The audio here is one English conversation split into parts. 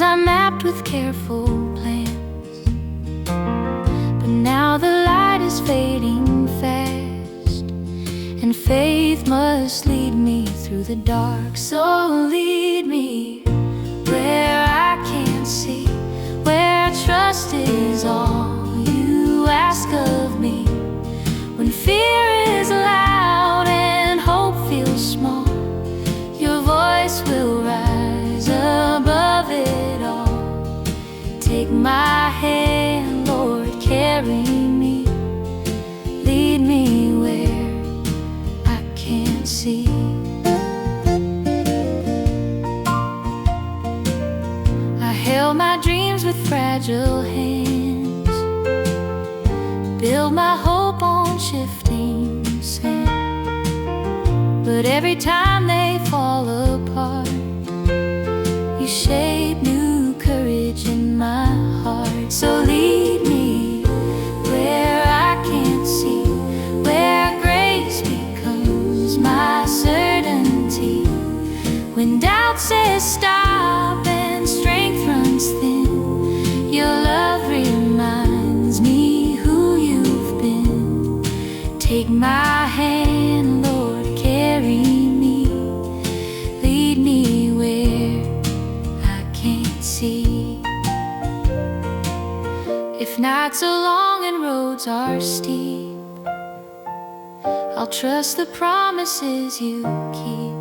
dreams I mapped with careful plans, but now the light is fading fast, and faith must lead me through the dark. So lead me where I can't see, where trust is all you ask of me. When fear is loud and hope feels small, your voice will rise above it all. Take my hand, Lord, carry me, lead me where I can't see. I held my dreams with fragile hands, build my hope on shifting sand, but every time they fall apart, you shape new courage in my heart. So lead me where I can't see, where grace becomes my certainty. When doubt says stop and strength runs thin, your love reminds me who you've been. Take my hand, Lord, carry me, lead me where I can't see. If nights are long and roads are steep, I'll trust the promises you keep.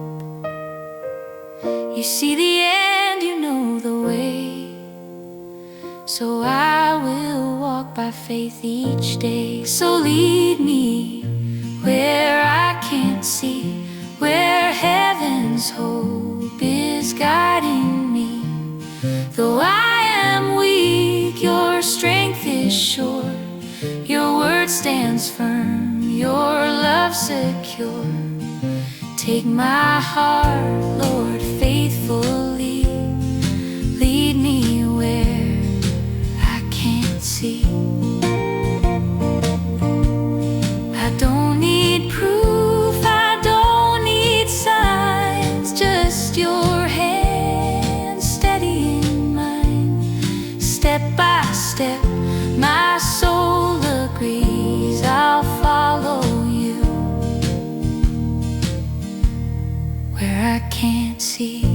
You see the end, you know the way, so I will walk by faith each day. So lead me where I can't see, where heaven's hope is guiding me. Though I am weak, your strength is sure, your word stands firm, your love secure. Take my heart, Lord, faithfully, lead me where I can't see. I don't need proof, I don't need signs, just your hand steady in mine. Step by step, my soul agrees, I'll follow you where I can't see.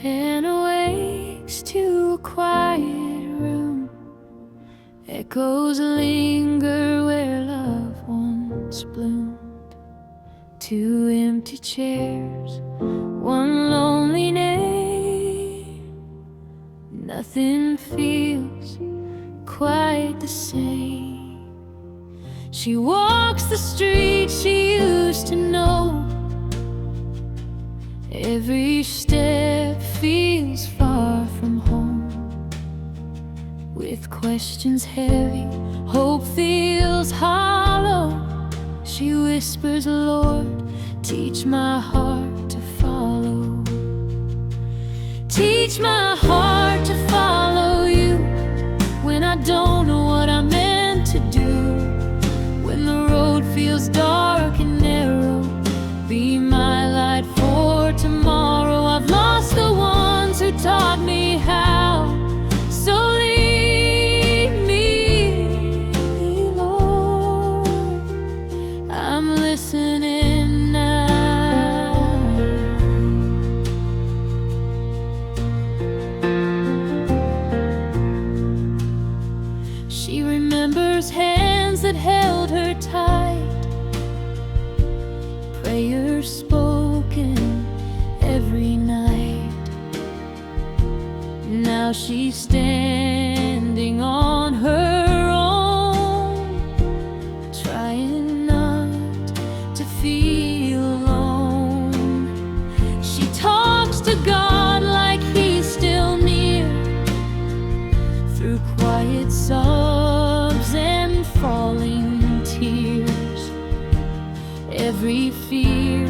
And awakes to a quiet room, echoes linger where love once bloomed. Two empty chairs, one lonely name. Nothing feels quite the same. She walks the street she used to know, every step feels far from home. With questions heavy, hope feels hollow. She whispers, Lord, teach my heart to follow. Teach my heart to follow you when I don't know what I'm meant to do. When the road feels dark and narrow, be my light for tomorrow. I've lost the ones who taught me how, so lead me, Lord. I'm listening now. She remembers hands that held her tight, prayers spoken every night. Now she's standing on her own, trying every fear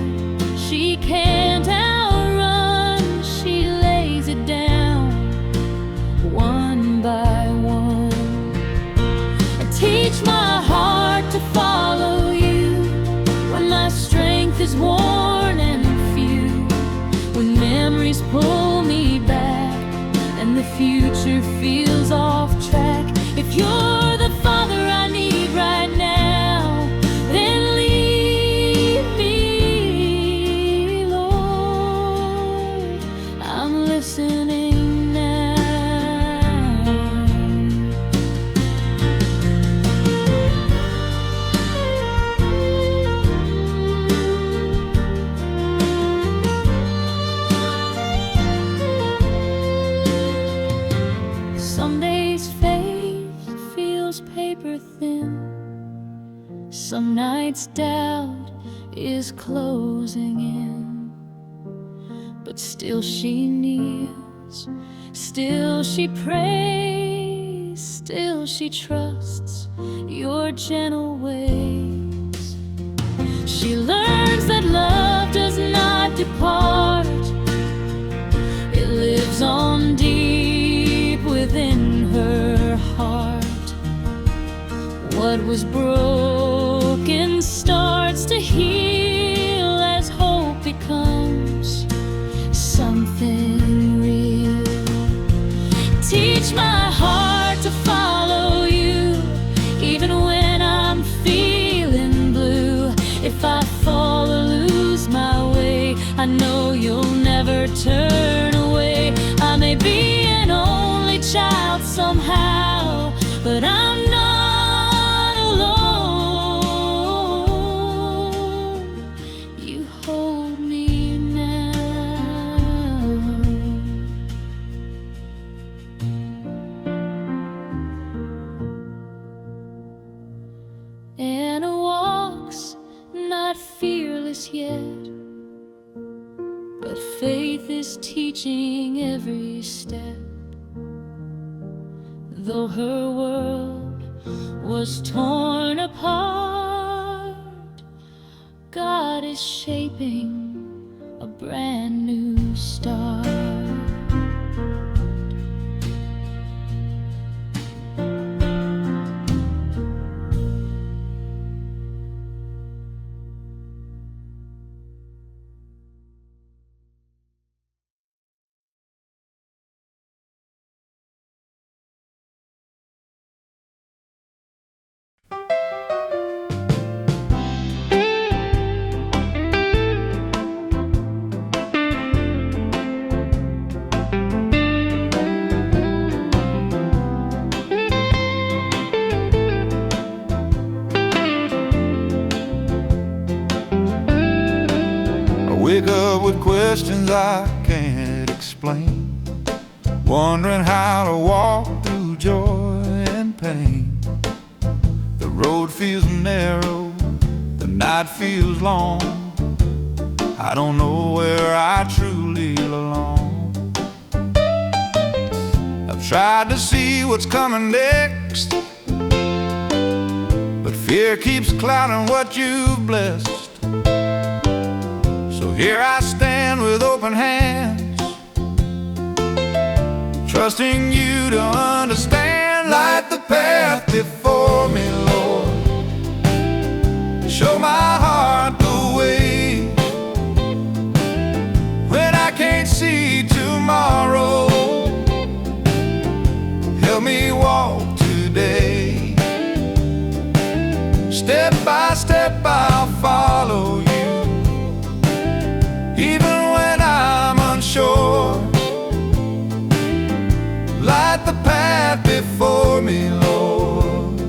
she can't outrun. She lays it down one by one. I teach my heart to follow you when my strength is worn and few, when memories pull me back and the future feels off track. If you're the Father I need right now, then lead me, Lord. I'm listening now. Some days faith feels paper thin, some nights doubt is closing in, but still she kneels, still she prays, still she trusts your gentle ways. She learns that love does not depart, it lives on deep within her heart. What was broken starts to heal as hope becomes something real. Teach my heart to follow you even when I'm feeling blue. If I fall or lose my way, I know you'll never turn away. I may be an only child somehow, but I'm not alone. You hold me now. Anna walks not fearless yet, but faith is teaching every step. Though her world was torn apart, God is shaping a brand new start. Wake up with questions I can't explain, wondering how to walk through joy and pain. The road feels narrow, the night feels long. I don't know where I truly belong. I've tried to see what's coming next, but fear keeps clouding what you've blessed. So here I stand with open hands, trusting you to understand. Light the path before me, Lord. Show my heart the way when I can't see tomorrow. Help me walk today. Step by step I'll follow you, even when I'm unsure. Light the path before me, Lord.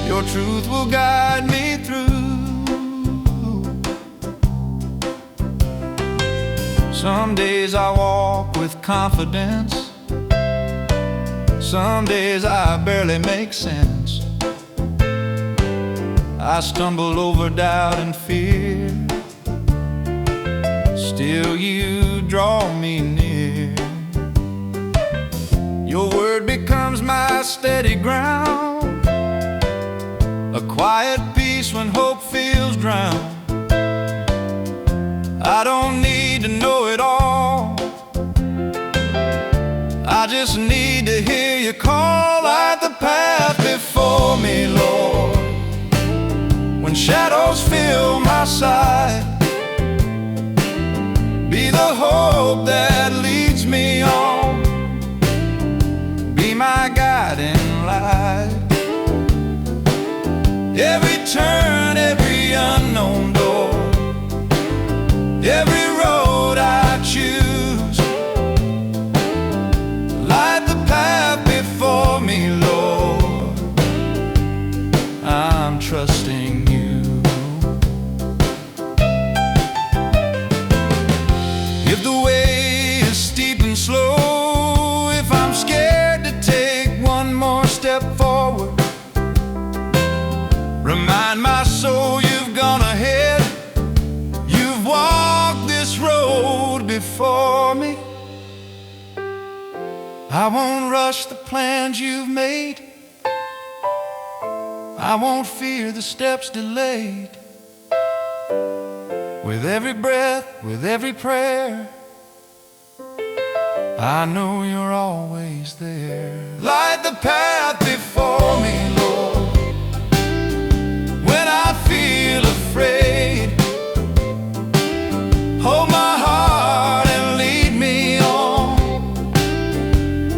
Your truth will guide me through. Some days I walk with confidence, some days I barely make sense. I stumble over doubt and fear, still you draw me near. Your word becomes my steady ground, a quiet peace when hope feels drowned. to know it all. I just need to hear you call. Light the path before me, Lord. When shadows fill my sight, be the hope that leads me on. Be my guiding light. Every turn, every unknown door, every road I choose, light the path before me, Lord. I'm trusting you. If the way is steep and slow, if I'm scared to take one more step forward, remind my soul you've gone ahead. You've walked this road before me. I won't rush the plans you've made. I won't fear the steps delayed. With every breath, with every prayer, I know you're always there. Light the path before me, Lord. When I feel afraid, hold my heart and lead me on.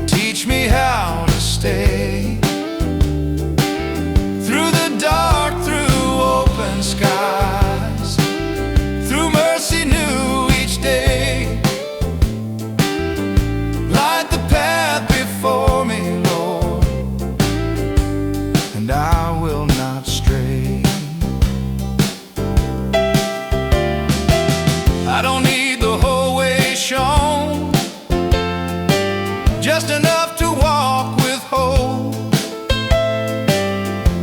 Teach me how to stay through the dark, through open skies, through mercy new each day. Light the path before me, Lord, and I will not stray. I don't need the whole way shown, just enough to walk with hope.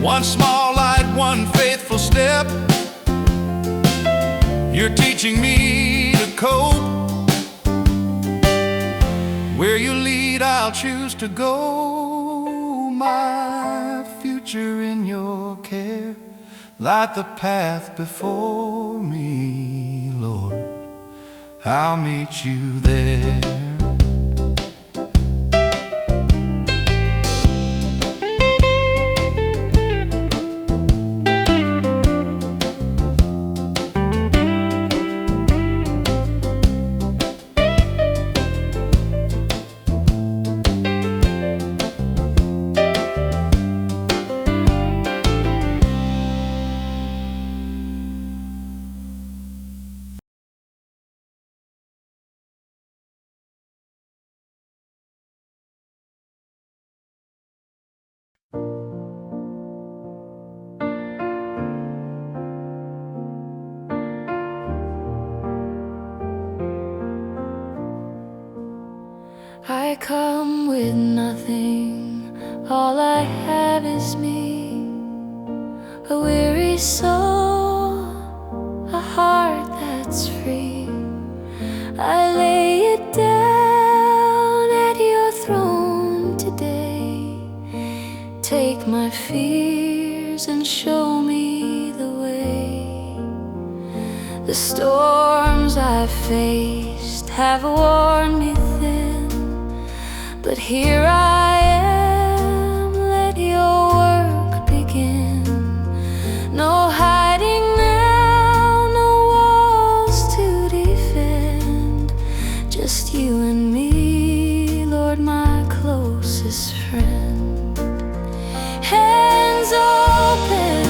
One small light, one faithful step, you're teaching me to cope. Where you lead, I'll choose to go. My future in your care. Light the path before me, Lord. I'll meet you there. I come with nothing, all I have is me. A weary soul, a heart that's free. I lay it down at your throne today. Take my fears and show me the way. The storms I've faced have worn me thin, but here I am, let your work begin. No hiding now, no walls to defend. Just you and me, Lord, my closest friend. Hands open,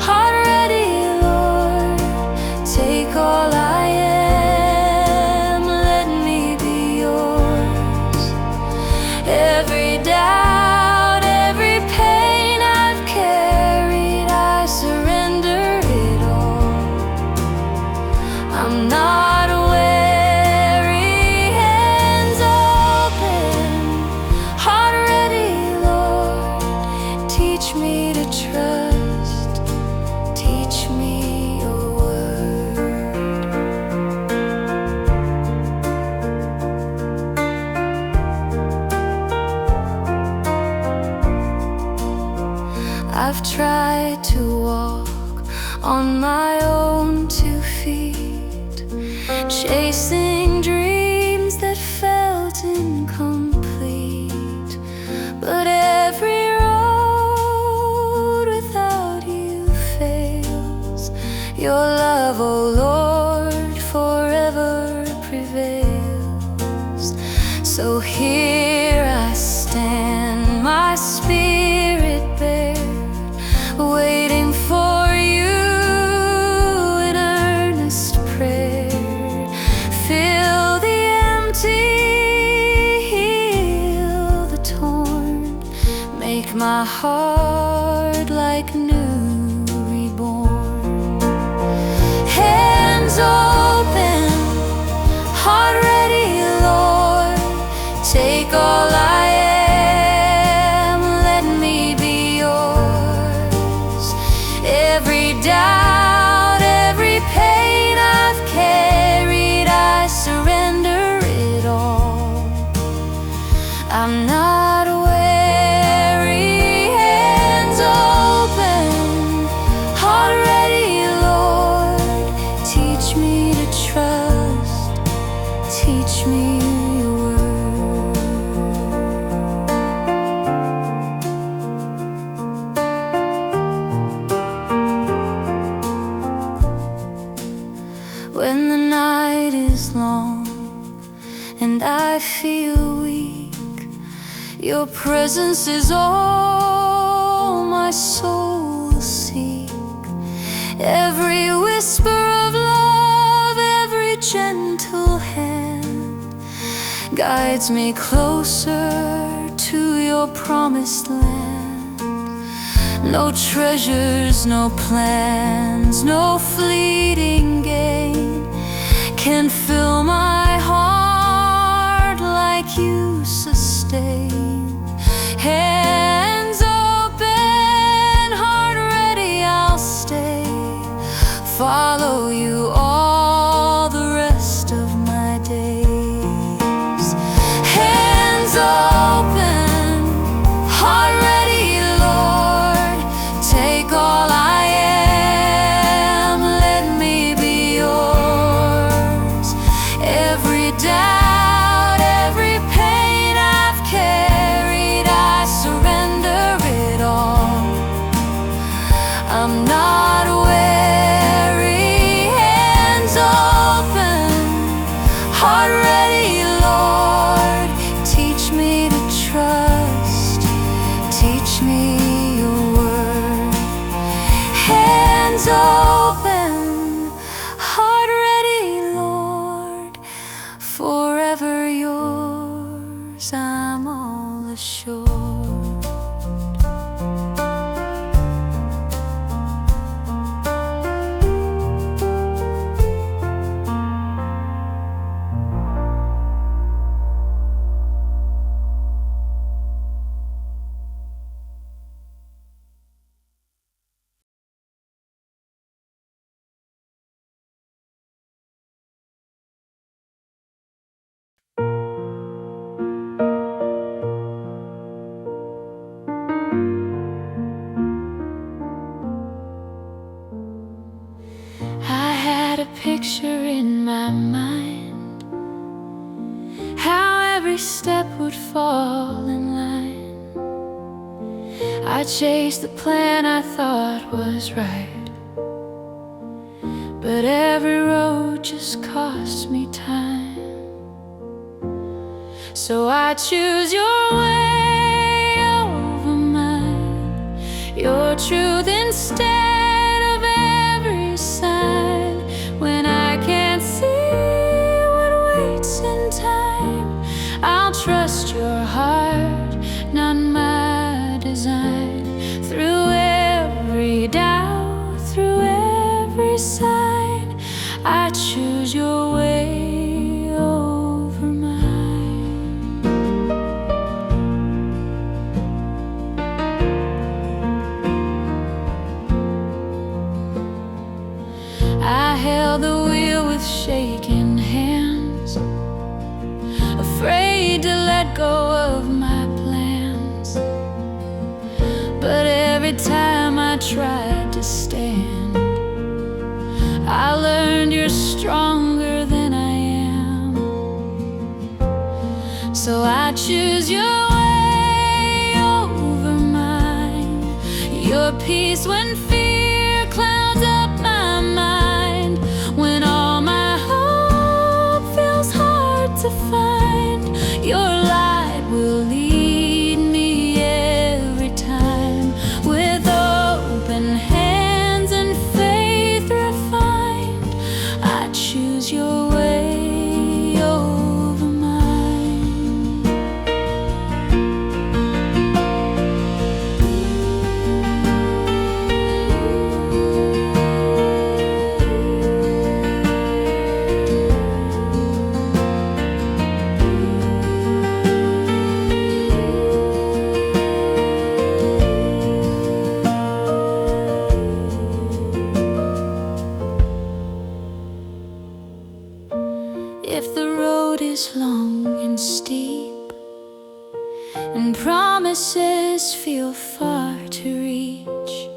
heart ready, Lord. Take all I am, let me be yours. Every doubt, every pain I've carried, I surrender it all. I'm not weary, hands open, heart ready, Lord. Teach me to trust, teach me your word. I've tried to walk on my own 2 feet, chasing dreams that felt incomplete. But every road without you fails. Your love, oh Lord, forever prevails. So here I stand, my spirit bared, waiting for you in earnest prayer. Fill the empty, heal the torn, make my heart like new reborn. Hands open, heart ready, Lord, take all I am, let me be yours. Every doubt, every pain I've carried, I surrender it all. I'm not weary, hands open, heart ready, Lord, teach me to trust, teach me your word. When the night is long and I feel weak, your presence is all my soul will seek. Every whisper of love, every gentle hand guides me closer to your promised land. No treasures, no plans, no fleeting gain can fill my heart like you sustain. Hands open, heart ready, I'll stay, follow you all the rest of my days. Hands open, heart ready, Lord, take all I am, let me be yours. Every doubt, every pain I've carried, I surrender it all. I'm not weary, hands open, heart ready, Lord, teach me to trust, teach me your word. Hands open, heart ready, Lord, forever yours, I'm all assured. I had a picture in my mind, how every step would fall in line. I chased the plan I thought was right, but every road just cost me time. So I choose your way over mine, your truth instead of every sign. When I can't see what waits in time, I'll trust your heart, not my design. Through every doubt, through every sign, I choose your way over mine. I held the wheel with shaking hands, afraid to let go of my plans. But every time I tried to stand, I learned you're stronger than So I choose your way over mine, your peace when fear clouds up my mind, when all my hope feels hard to find. Your light will lead me every time, with open hands and faith refined. I choose your way over mine. If the road is long and steep, and promises feel far to reach,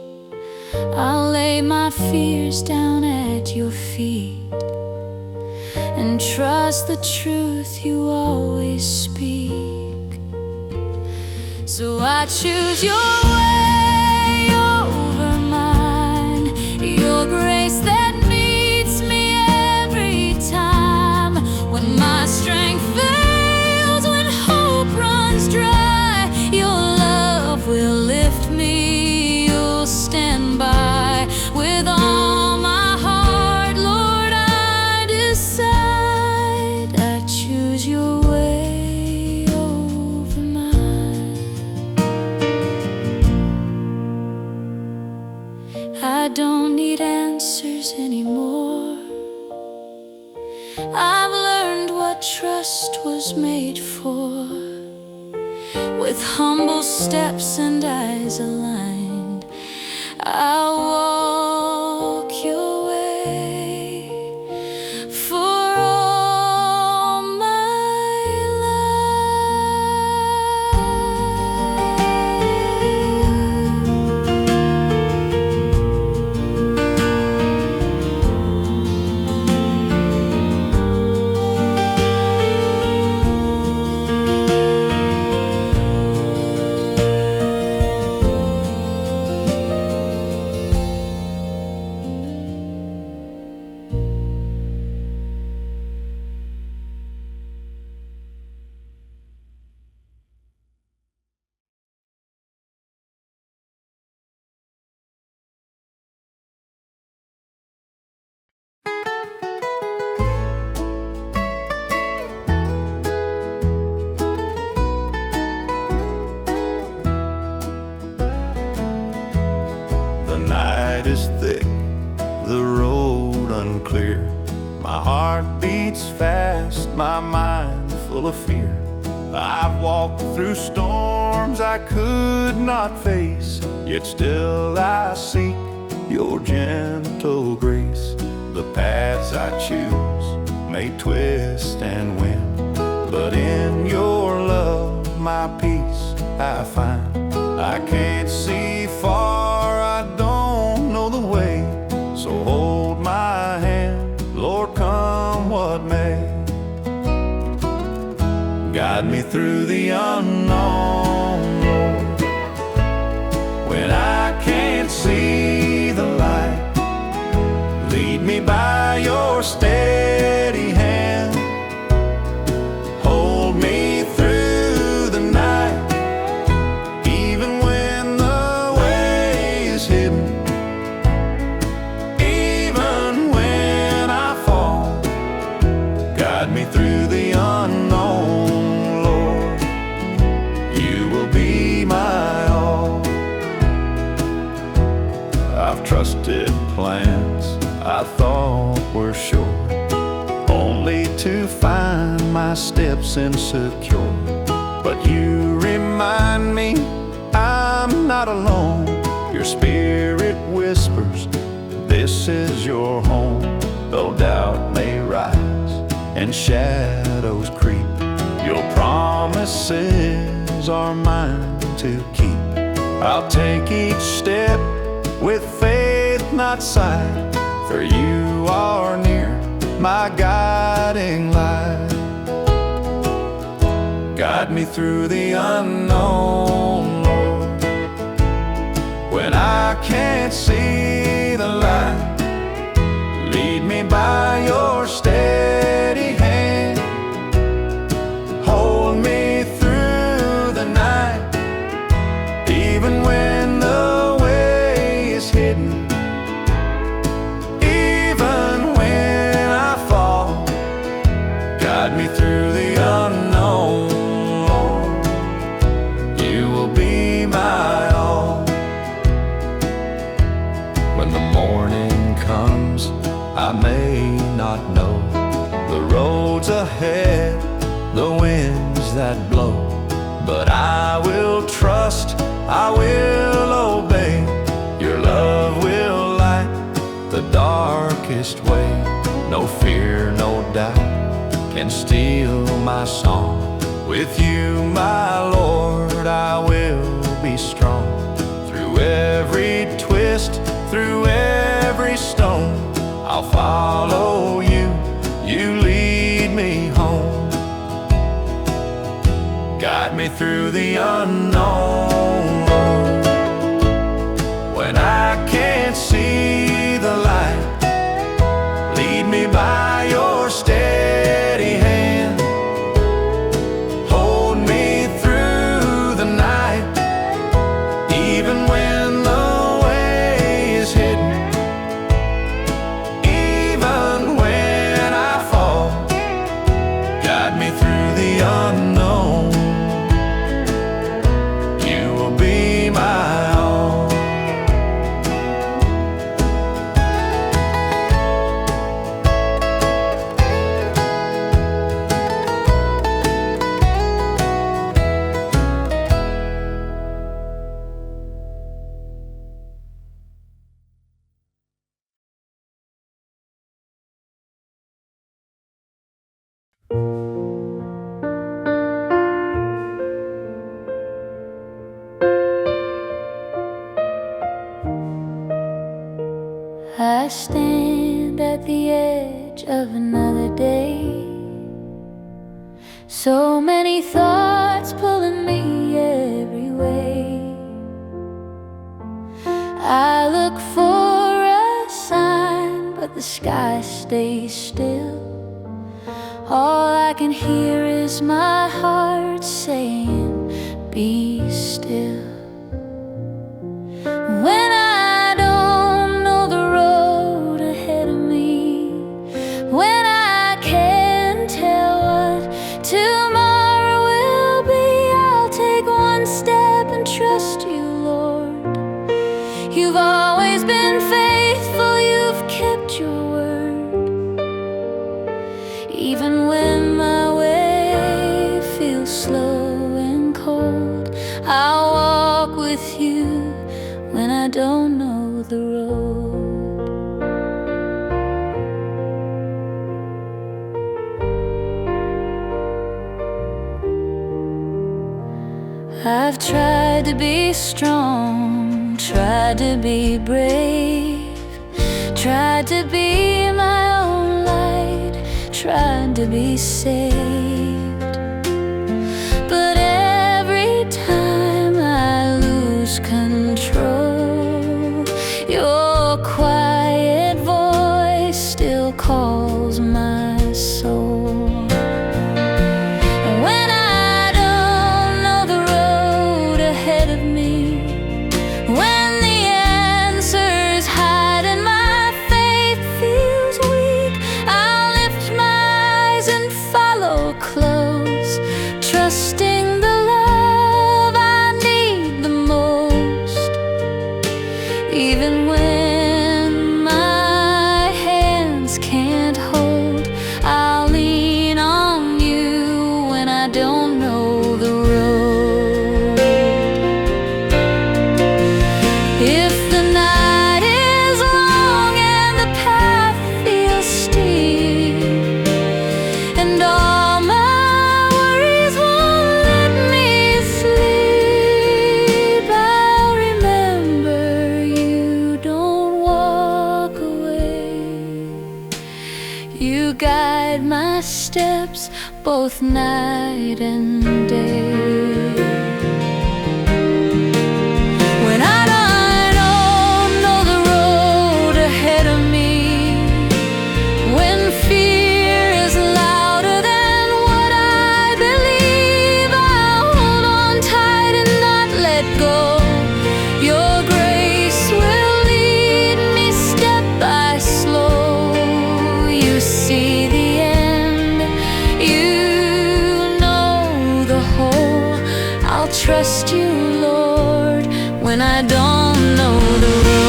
I'll lay my fears down at your feet and trust the truth you always speak. So I choose your way over mine, your grace that meets me every time. When my strength fails, when hope runs dry, your love will lift me, you'll stand by. With all my heart, Lord, I decide, I choose your way over mine. I don't need answers anymore. I've learned what trust was made for. With humble steps and eyes aligned, I'll walk your way for all my The night is thick, the road unclear. My heart beats fast, my mind full of fear. I've walked through storms I could not face, yet still I seek your gentle grace. The paths I choose may twist and win, but in your love my peace I find. I can't see far, I don't know the way, so hold my hand, Lord, come what may. Guide me through the unknown, Lord, when I can't see the light. Lead me by your steady hand, hold me through the night, even when the way is hidden, even when I fall. Guide me through the unknown, Lord, you will be my all. I've trusted plans I thought were sure, only to find my steps insecure. But you remind me I'm not alone. Your spirit whispers, this is your home. Though doubt may rise and shadows creep, your promises are mine to keep. I'll take each step with faith, not sight, for you are near, my guiding light. Guide me through the unknown, Lord. When I can't see the light, lead me by your steady hand. Hold me through the night, even when the way is hidden. Even when I fall, guide me through the unknown, Lord. You will be my all. When the morning comes, I may not know the roads ahead, the winds that blow, but I will trust, I will obey. Your love will light the darkest way. No fear, no doubt can steal my song. With you, my Lord, I will be strong. Through every twist, through every stone, I'll follow you, you lead me home. Guide me through the unknown, Lord. When I can't see the light, lead me by your steady hand. Hold me through the night, even when the way is hidden. Even when I fall, guide me through the unknown. You will be my all. I stand at the edge of another day. So many thoughts pulling me every way. I look for a sign, but the sky stays still. All I can hear is my heart saying, be still. When I don't know the road ahead of me, when I can't tell what tomorrow will be, I'll take one step and trust you, Lord. You've always been faithful, you've kept your word. Even when my way feels slow and cold, I'll walk with you when I don't know the road. I've tried to be strong, tried to be brave, tried to be my own light, tried to be saved. But every time I lose control, your quiet voice still calls my soul. And when I don't know the road ahead of me, when the answers hide and my faith feels weak, I'll lift my eyes and follow close, trusting the love I need the most. Even when my hands can't hold, I'll lean on you when I don't know the road. If the night is long and the path feels steep, and all my worries won't let me sleep, I'll remember you don't walk away. You guide my steps both night and day. When I don't know the road ahead of me, when fear is louder than what I believe, I'll hold on tight and not let go. Your grace will lead me step by slow. You see the end, you know the whole. I'll trust you, Lord, when I don't know the road.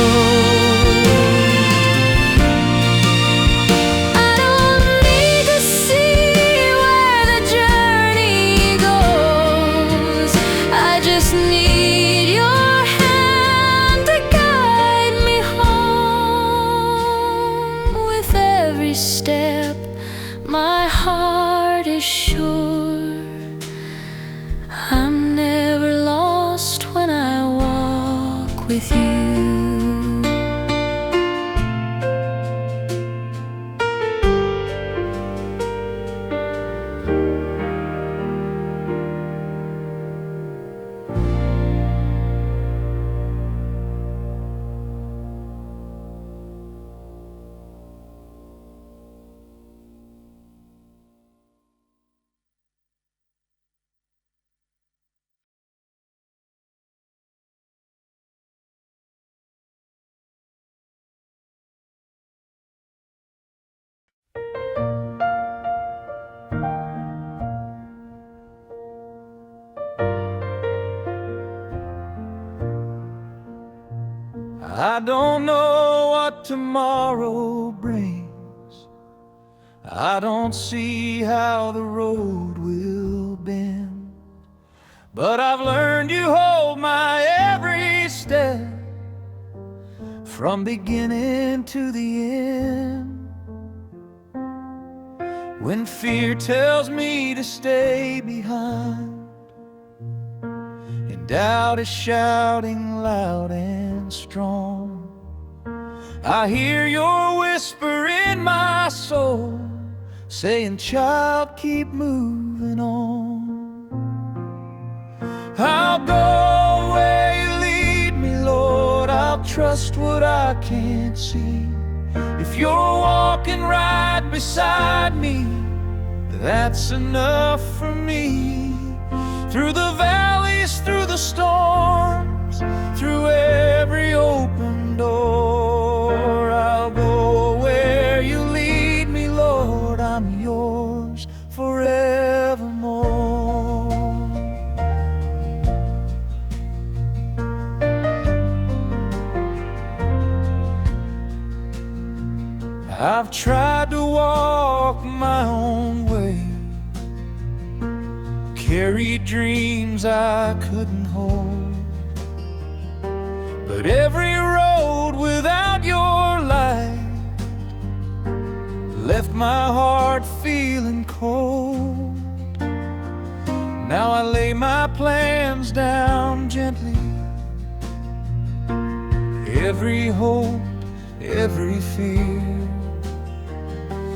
I don't need to see where the journey goes. I just need your hand to guide me home. With every step, my heart is sure I'm never lost when I walk with you. I don't know what tomorrow brings. I don't see how the road will bend, but I've learned you hold my every step, from beginning to the end. When fear tells me to stay behind, and doubt is shouting loud and strong, I hear your whisper in my soul, saying, child, keep moving on. I'll go where you lead me, Lord. I'll trust what I can't see. If you're walking right beside me, that's enough for me. Through the valleys, through the storms, through every open door, I'll go where you lead me, Lord. I'm yours forevermore. I've tried to walk my own way, carry dreams I couldn't hold, but every road without your light left my heart feeling cold. Now I lay my plans down gently, every hope, every fear.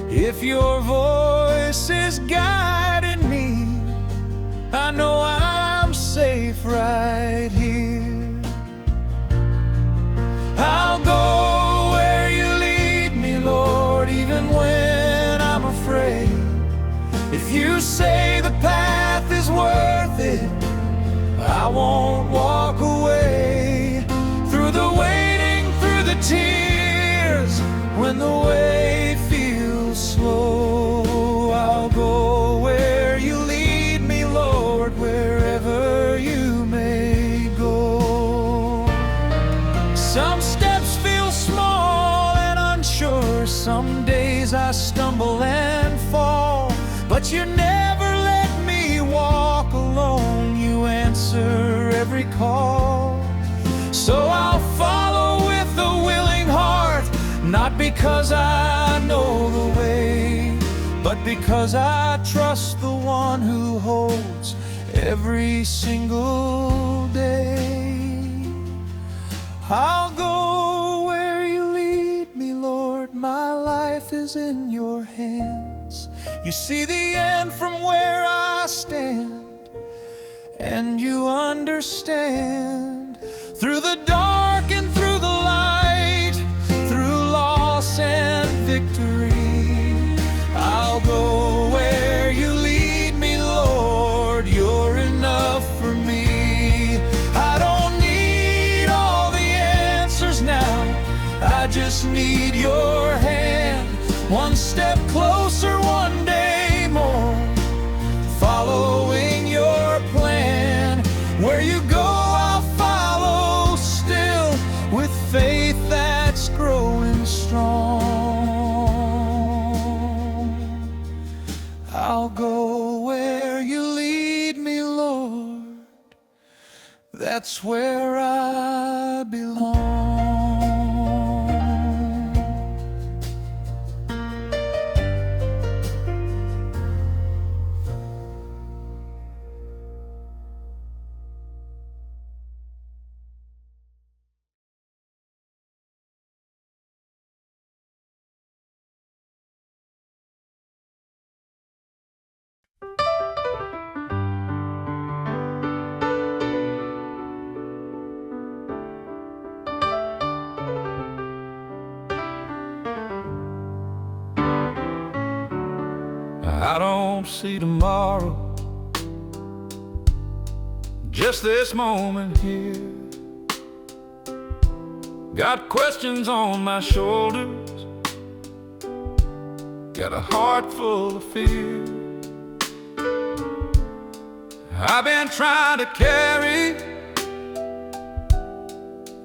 If your voice is guiding me, I know I'm safe right here. I'll go where you lead me, Lord, even when I'm afraid. If you say the path is worth it, I won't walk away. Through the waiting, through the tears, when the way feels slow, I'll go where you lead me, Lord, wherever you may go. Some steps feel small and unsure, some days I stumble and fall, but you never let me walk alone. You answer every call, so I'll follow with a willing heart, not because I know the way, but because I trust the one who holds every single day. I'll go where you lead me, Lord. My life is in your hands. You see the end from where I stand, and you understand. Through the dark and through the light, through loss and victory, I'll go where you lead me, Lord. You're enough for me. I don't need all the answers now, I just need your hand. One step closer, one day more, following your plan. Where you go, I'll follow still, with faith that's growing strong. I'll go where you lead me, Lord. That's where I belong. I don't see tomorrow, just this moment here. Got questions on my shoulders, got a heart full of fear. I've been trying to carry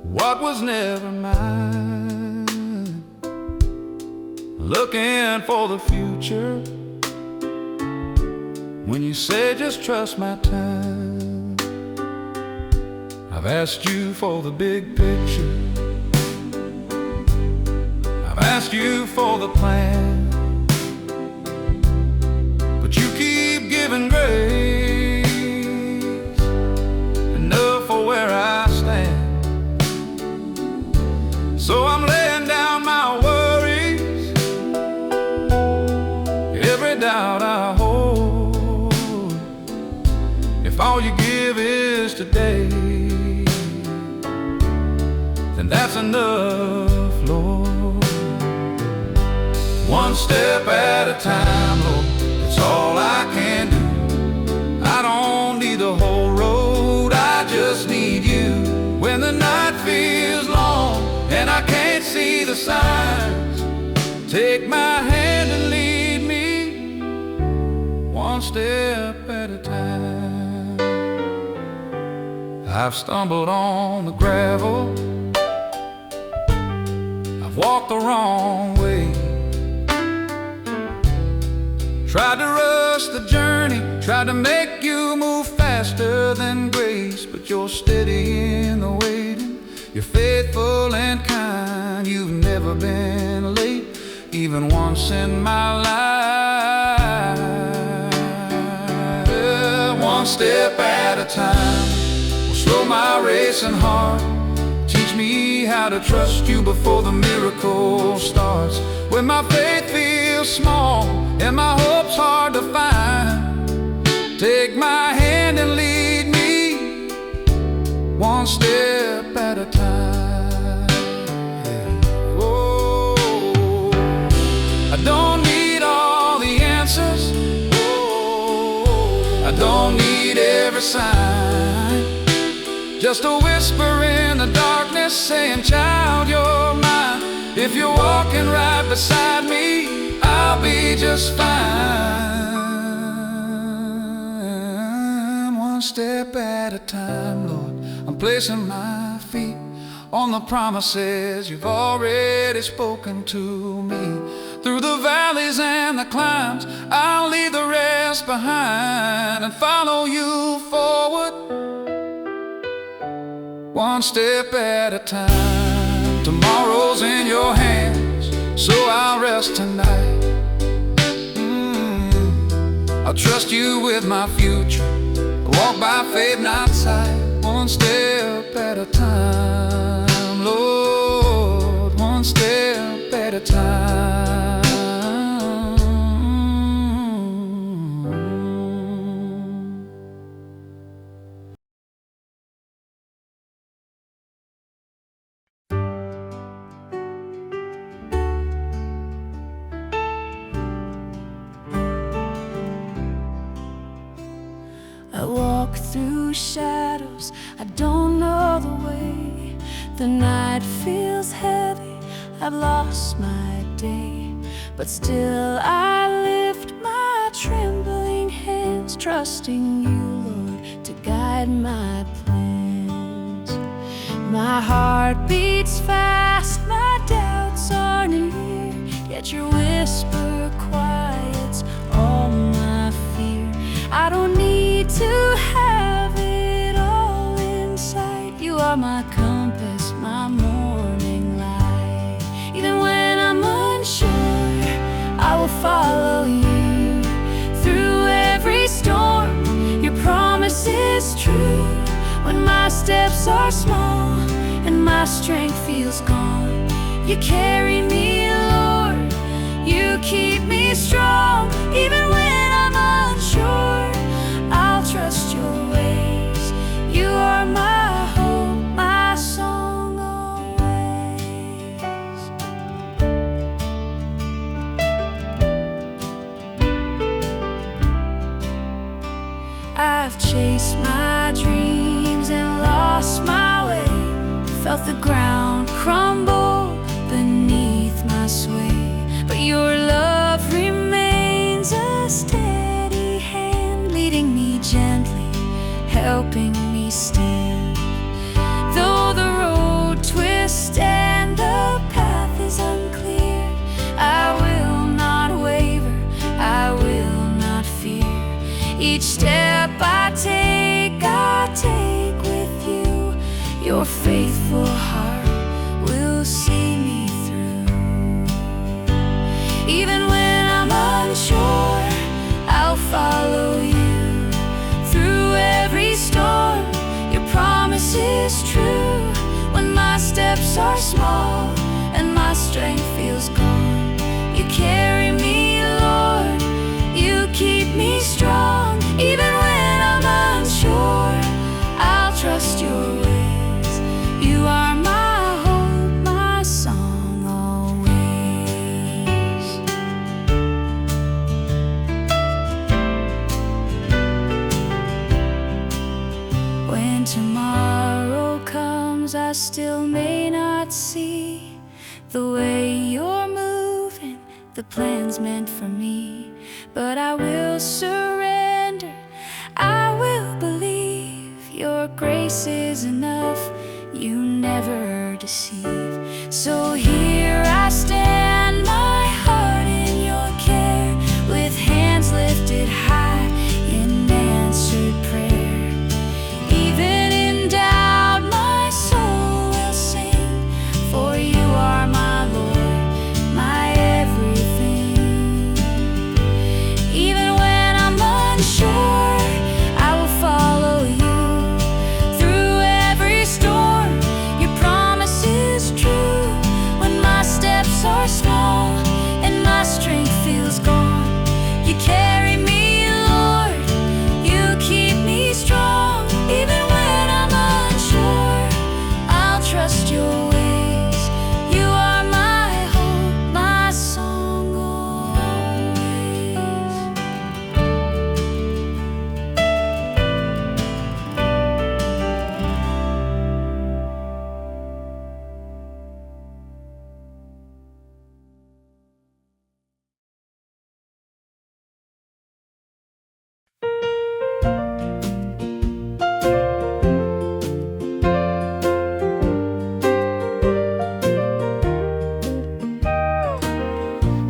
what was never mine, looking for the future, when you say just trust my time. I've asked you for the big picture, I've asked you for the plan, but you keep giving grace, enough for where I stand. So I'm laying down my worries, every doubt I hold. If all you give is today, then that's enough, Lord. One step at a time, Lord, it's all I can do. I don't need the whole road, I just need you. When the night feels long and I can't see the signs, take my hand and lead me, one step at a time. I've stumbled on the gravel, I've walked the wrong way, tried to rush the journey, tried to make you move faster than grace. But you're steady in the waiting, you're faithful and kind. You've never been late, even once in my life. One step at a time, slow my racing heart. Teach me how to trust you before the miracle starts. When my faith feels small and my hope's hard to find, take my hand and lead me, one step at a time. Oh, I don't need all the answers, I don't need every sign, just a whisper in the darkness saying, child, you're mine. If you're walking right beside me, I'll be just fine. One step at a time, Lord, I'm placing my feet on the promises you've already spoken to me. Through the valleys and the climbs, I'll leave the rest behind and follow you forward, one step at a time. Tomorrow's in your hands, so I'll rest tonight. I'll trust you with my future, walk by faith, not sight. One step at a time, Lord, one step at a time. through shadows. I don't know the way. The night feels heavy, I've lost my day, but still I lift my trembling hands, trusting you, Lord, to guide my plans. My heart beats fast, my doubts are near, yet your whisper quiets all my fear. I don't need to have it all in sight. You are my compass, my morning light. Even when I'm unsure, I will follow you through every storm. Your promise is true. When my steps are small and my strength feels gone, you carry me, Lord. You keep me strong. Even when I'm unsure, I'll trust your ways. You are my hope, my song always. I've chased my dreams and lost my way, felt the ground crumble beneath my sway, but your love remains a steady hand, leading me gently, helping me stand. Though the road twists and the path is unclear, I will not waver, I will not fear. Each step I take with you. Your faithful heart will see me through. Even when I'm unsure, I'll follow you through every storm. Your promise is true. When my steps are small and my strength feels gone, you carry me, Lord. You keep me strong. Even when I'm unsure, I'll trust your ways. You are my hope, my song always. When tomorrow comes, I still may not see the way you're moving, the plans meant for me, but I will surrender, I will believe. Your grace is enough, you never deceive. So here I stand, my heart in your care, with hands lifted high in answered prayer. Even in doubt, my soul will sing, for you are my Lord, my everything. Even when I'm unsure, I will follow you through every storm. Your promise is true. When my steps are small and my strength feels gone, you carry me, Lord. You keep me strong. Even when I'm unsure, I'll trust your ways. You are my hope, my song always.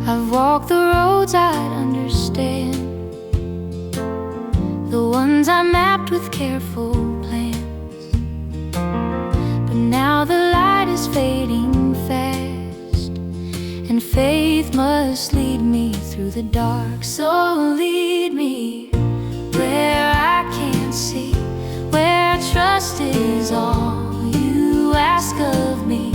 I've walked the roads I'd understand, the ones I mapped with careful plans. But now the light is fading fast, and faith must lead me through the dark. So lead me where I can't see, where trust is all you ask of me.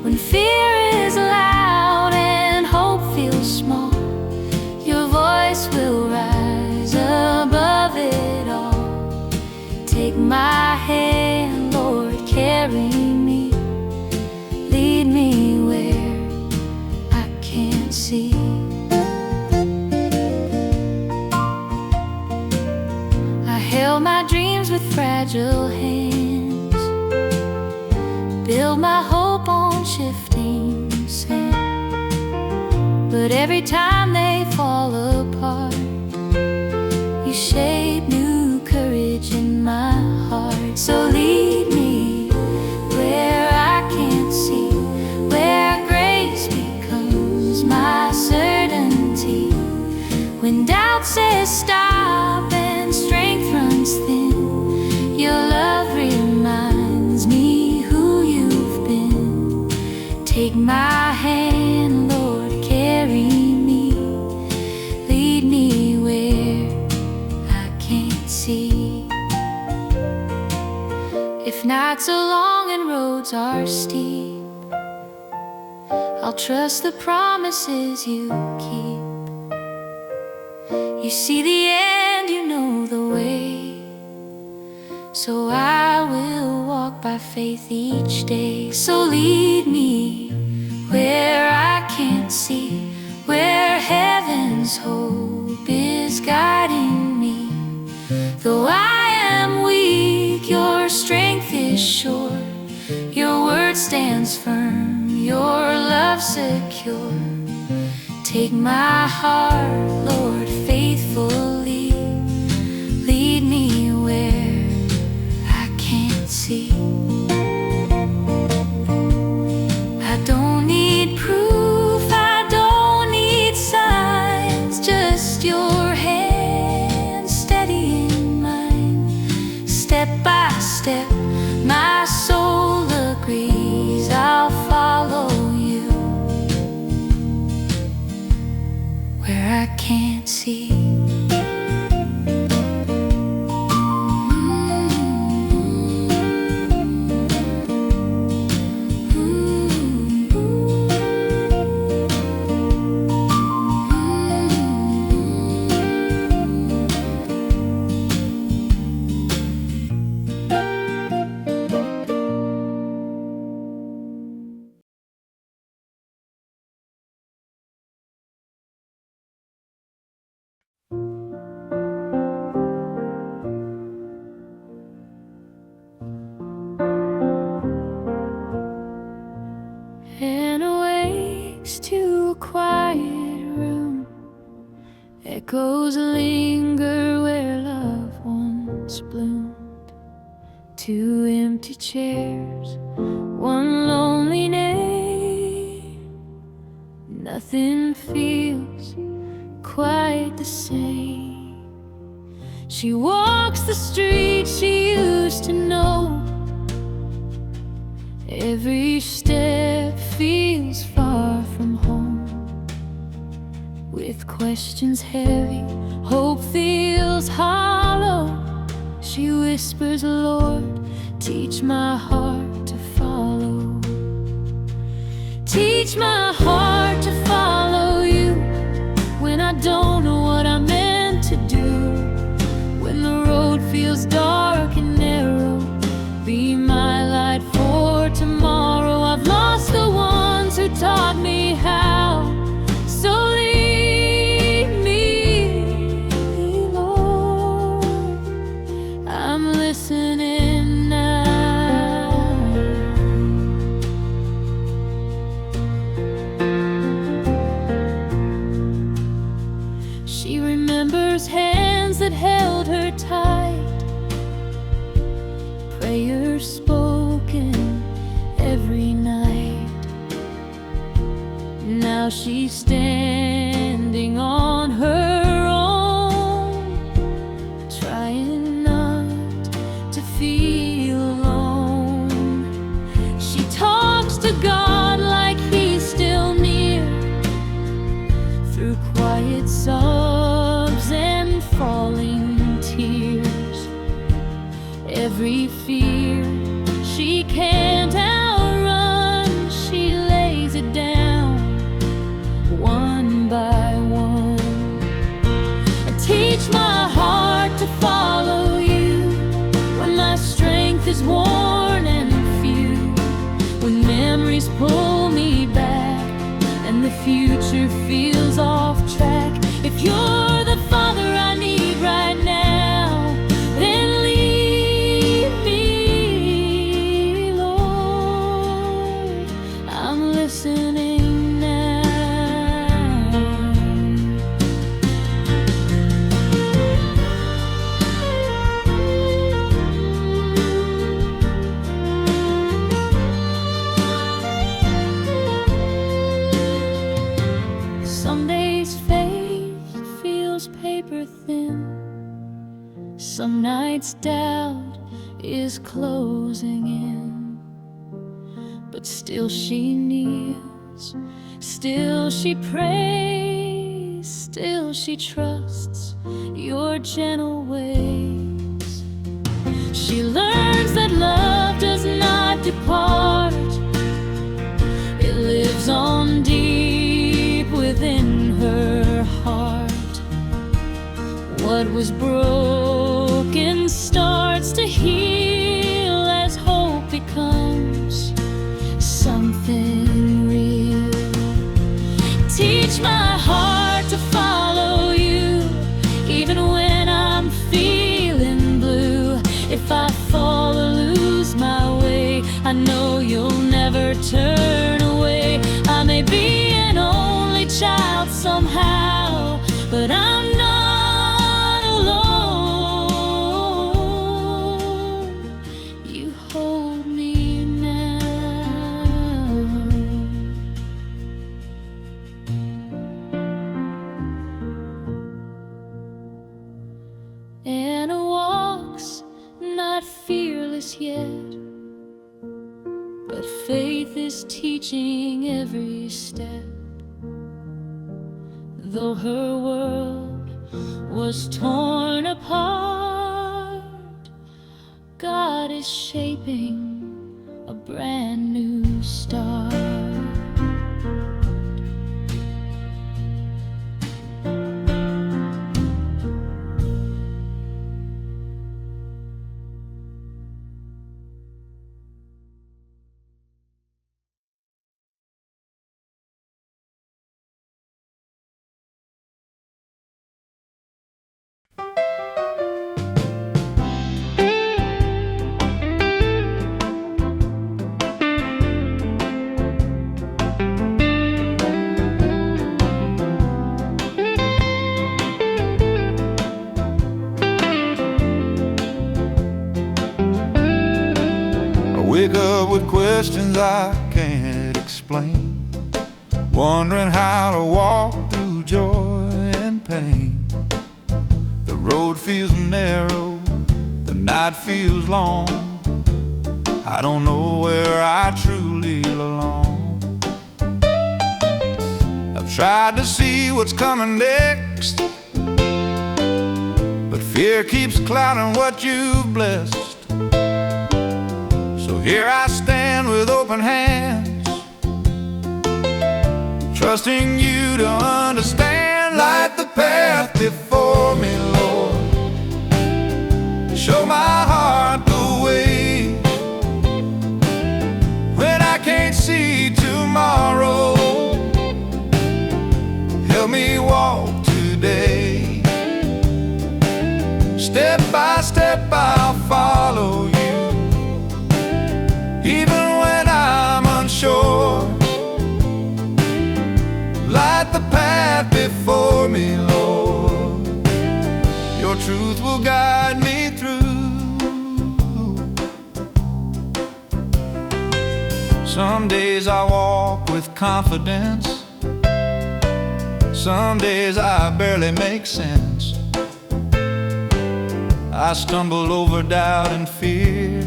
When fear is loud and hope feels small, your voice will rise above it all. Take my hand, Lord, carry me, lead me where I can't see. I held my dreams with fragile hands, build my hope on shifting sand. But every time they fall apart, you shape new courage in my heart. So lead me where I can't see, where grace becomes my certainty. When doubt says stop and strength runs thin, your love reminds me who you've been. Take my hand, Lord, carry me, lead me where I can't see. If nights are long and roads are steep, I'll trust the promises you keep. You see the end, you know the way, so I will walk by faith each day. So lead me where I can't see, where heaven's hope is guiding me. Though I am weak, your strength is sure, your word stands firm, your love secure. Take my heart, Lord, faithfully, lead me where I can't see. I don't need proof, I don't need signs, just your hand steadying mine. Step by step, my soul agrees, I'll follow you where I can't see. And awakes to a quiet room, echoes linger where love once bloomed. Two empty chairs, one lonely name. Nothing feels quite the same. She walks the street she used to know. Every step feels far from home. With questions heavy, hope feels hollow. She whispers, Lord, teach my heart to follow. Teach my heart to follow you when I don't know what I'm meant to do. When the road feels dark and narrow, be my light for tomorrow. I've lost the ones who taught me how. So lead me, Lord, I'm listening now. She remembers hands that held her tight, prayers spoken every night. Now she's standing on her own, trying not to feel alone. She talks to God like he's still near, through quiet sobs and falling tears. Every fear she can't outrun, she lays it down one by one. Some nights doubt is closing in, but still she kneels, still she prays, still she trusts your gentle ways. She learns that love does not depart, it lives on deep within her heart. What was broken starts to heal as hope becomes something real. Teach my heart to follow you, even when I'm feeling blue. If I fall or lose my way, I know you'll never turn away. I may be an only child somehow, but I'm not alone. You hold me now. Anna walks not fearless yet, but faith is teaching every step. Though her world was torn apart, God is shaping a brand new start. Wake up with questions I can't explain, wondering how to walk through joy and pain. The road feels narrow, the night feels long. I don't know where I truly belong. I've tried to see what's coming next, but fear keeps clouding what you've blessed. So here I stand with open hands, trusting you to understand. Light the path before me, Lord. Show my heart the way when I can't see tomorrow. Help me walk today. Step by step I'll follow you, even when I'm unsure. Light the path before me, Lord. Your truth will guide me through. Some days I walk with confidence, some days I barely make sense. I stumble over doubt and fear,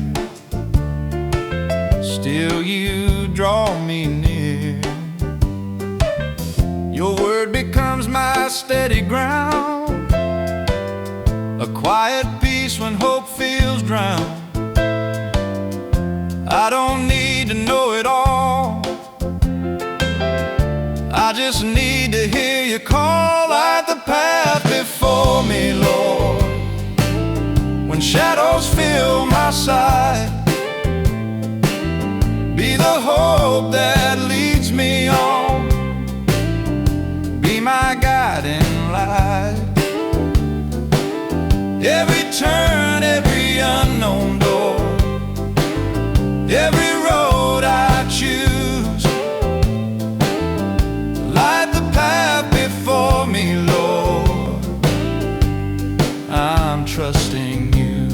still you draw me near. Your word becomes my steady ground, a quiet peace when hope feels drowned. I don't need to know it all, I just need to hear you call. Light the path before me, Lord, when shadows fill my sight. Be the hope that leads me on, be my guiding light. Every turn, every unknown door, every road I choose. Light the path before me, Lord. I'm trusting you.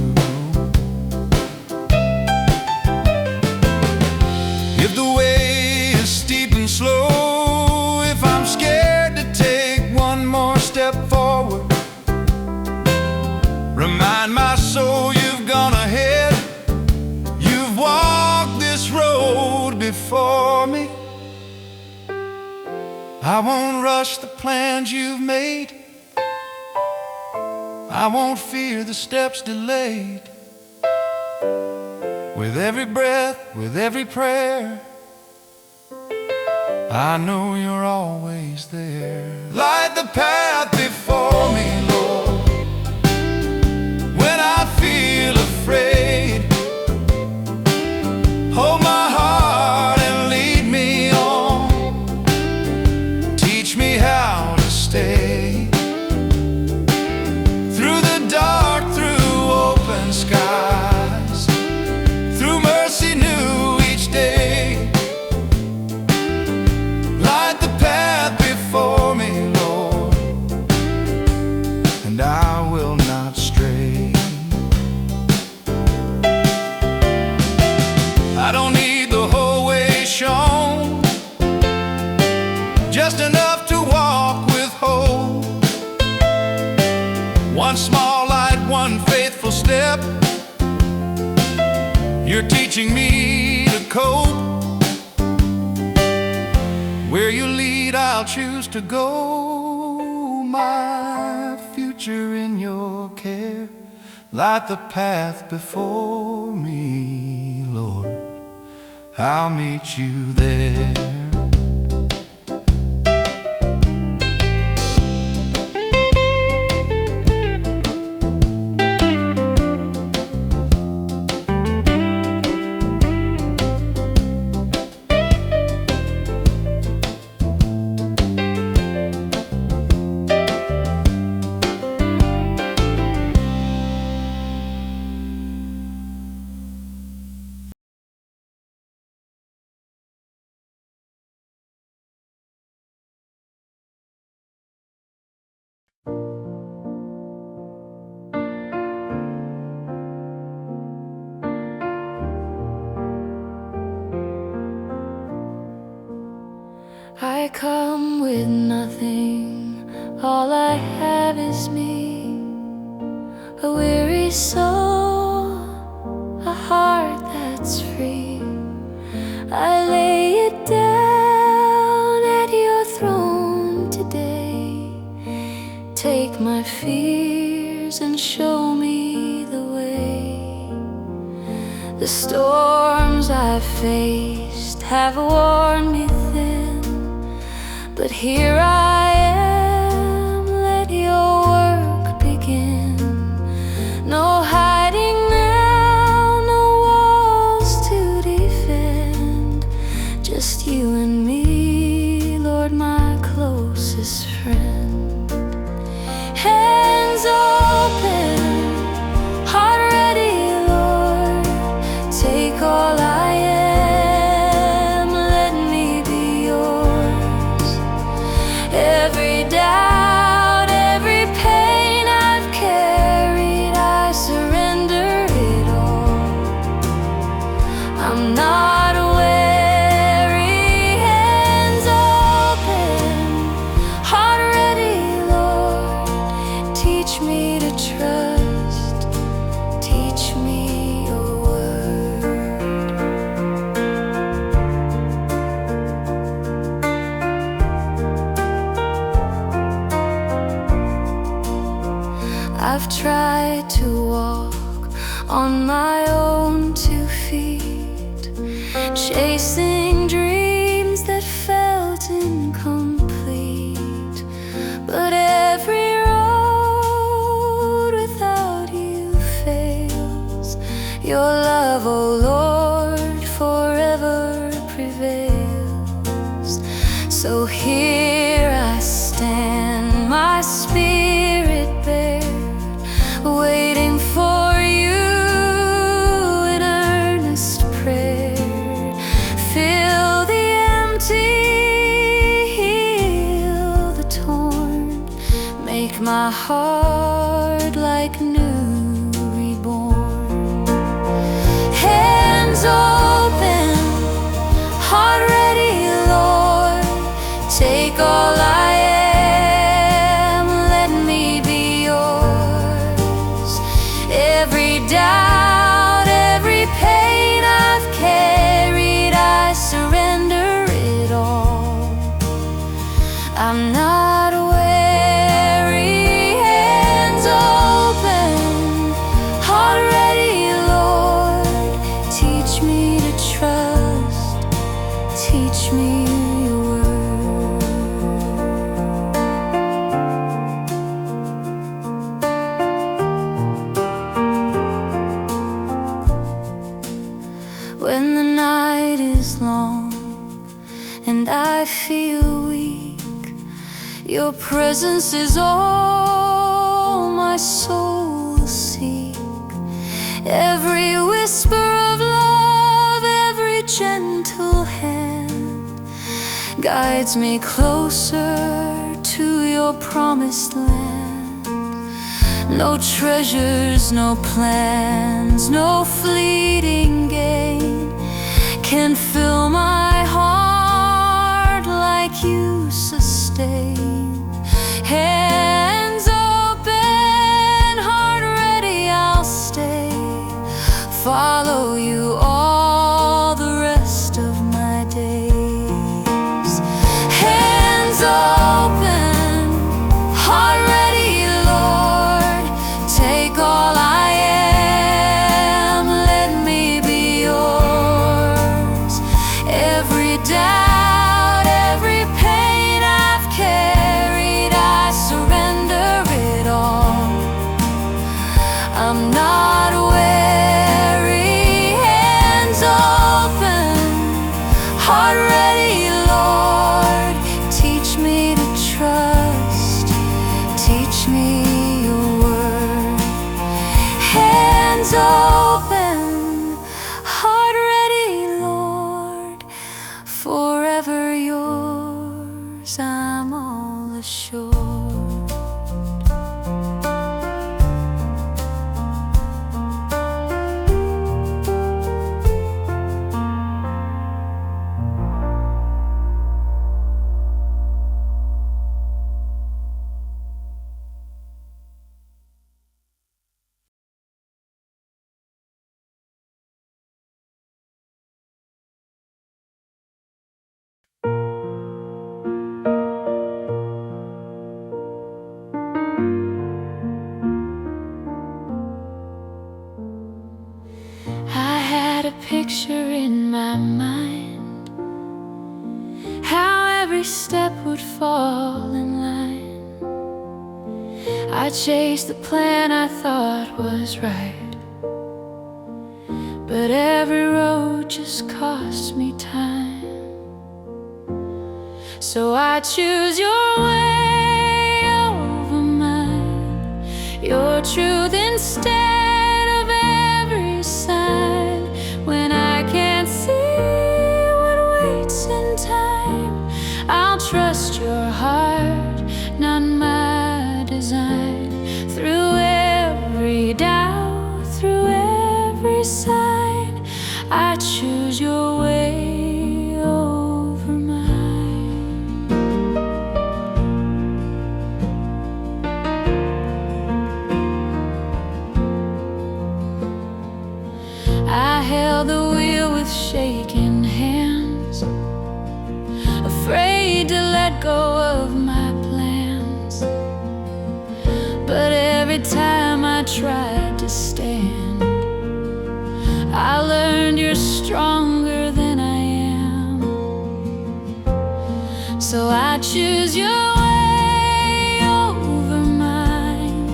If the way is steep and slow, if I'm scared to take one more step forward, remind myself before me. I won't rush the plans you've made. I won't fear the steps delayed. With every breath, with every prayer, I know you're always there. Light the path before me, Lord, when I feel afraid. Hold my heart and lead me on. Teach me how to stay through the dark, through open skies, through mercy new each day. Light the path before me, Lord, and I will not stray. I don't need the whole way shown, just enough to walk with hope. One small light, one faithful step. You're teaching me to cope. Where you lead, I'll choose to go. My future in your care. Light the path before me, Lord, I'll meet you there. I come with nothing, all I have is me. A weary soul, a heart that's free. I lay it down at your throne today. Take my fears and show me the way. The storms I've faced have worn me thin, but here I am, let your work begin. No hiding now, no walls to defend. Just you and me, Lord, my closest friend. Hands open, heart ready, Lord. Take all I am, let me be yours. Every doubt, every pain I've carried, I surrender it all. I'm not weary, hands open, heart ready, Lord. Teach me to trust, teach me your word. I've tried to walk on my own 2 feet, chasing dreams that felt incomplete. But every road without you fails. Your love, oh Lord, forever prevails. So here I stand, my spirit bared, waiting for you in earnest prayer. Fill the empty, heal the torn, make my heart like new reborn. Hands open, heart ready, Lord. Take all I am, let me be yours. Every doubt, every pain I've carried, I surrender. I'm not weary, hands open, heart ready, Lord. Teach me to trust, teach me your word. When the night is long and I feel weak, your presence is all my soul will seek. Every whisper of love, every gentle hand guides me closer to your promised land. No treasures, no plans, no fleeting gain can fill my heart like you sustain. Hands open, heart ready, I'll stay. Follow you all the rest of my days. Hands open, heart ready, Lord. Take all I am, let me be yours. Every doubt, every pain I've carried, I surrender it all. I'm not weary, hands open, heart ready, Lord. Teach me to trust, teach me your word. Hands open, heart ready, Lord. Forever yours, I'm all assured. I had a picture in my mind, how every step would fall in line. I chased the plan I thought was right, but every road just cost me time. So I choose your way over mine, your truth instead of every sign. When I can't see what waits in time, I'll trust your heart, not my design. Through every doubt, through every sign, I choose your way over mine. I held the wheel with shaking hands, afraid to let go of my plans. But every time I tried to stand, I learned you're stronger than I am. So I choose your way over mine,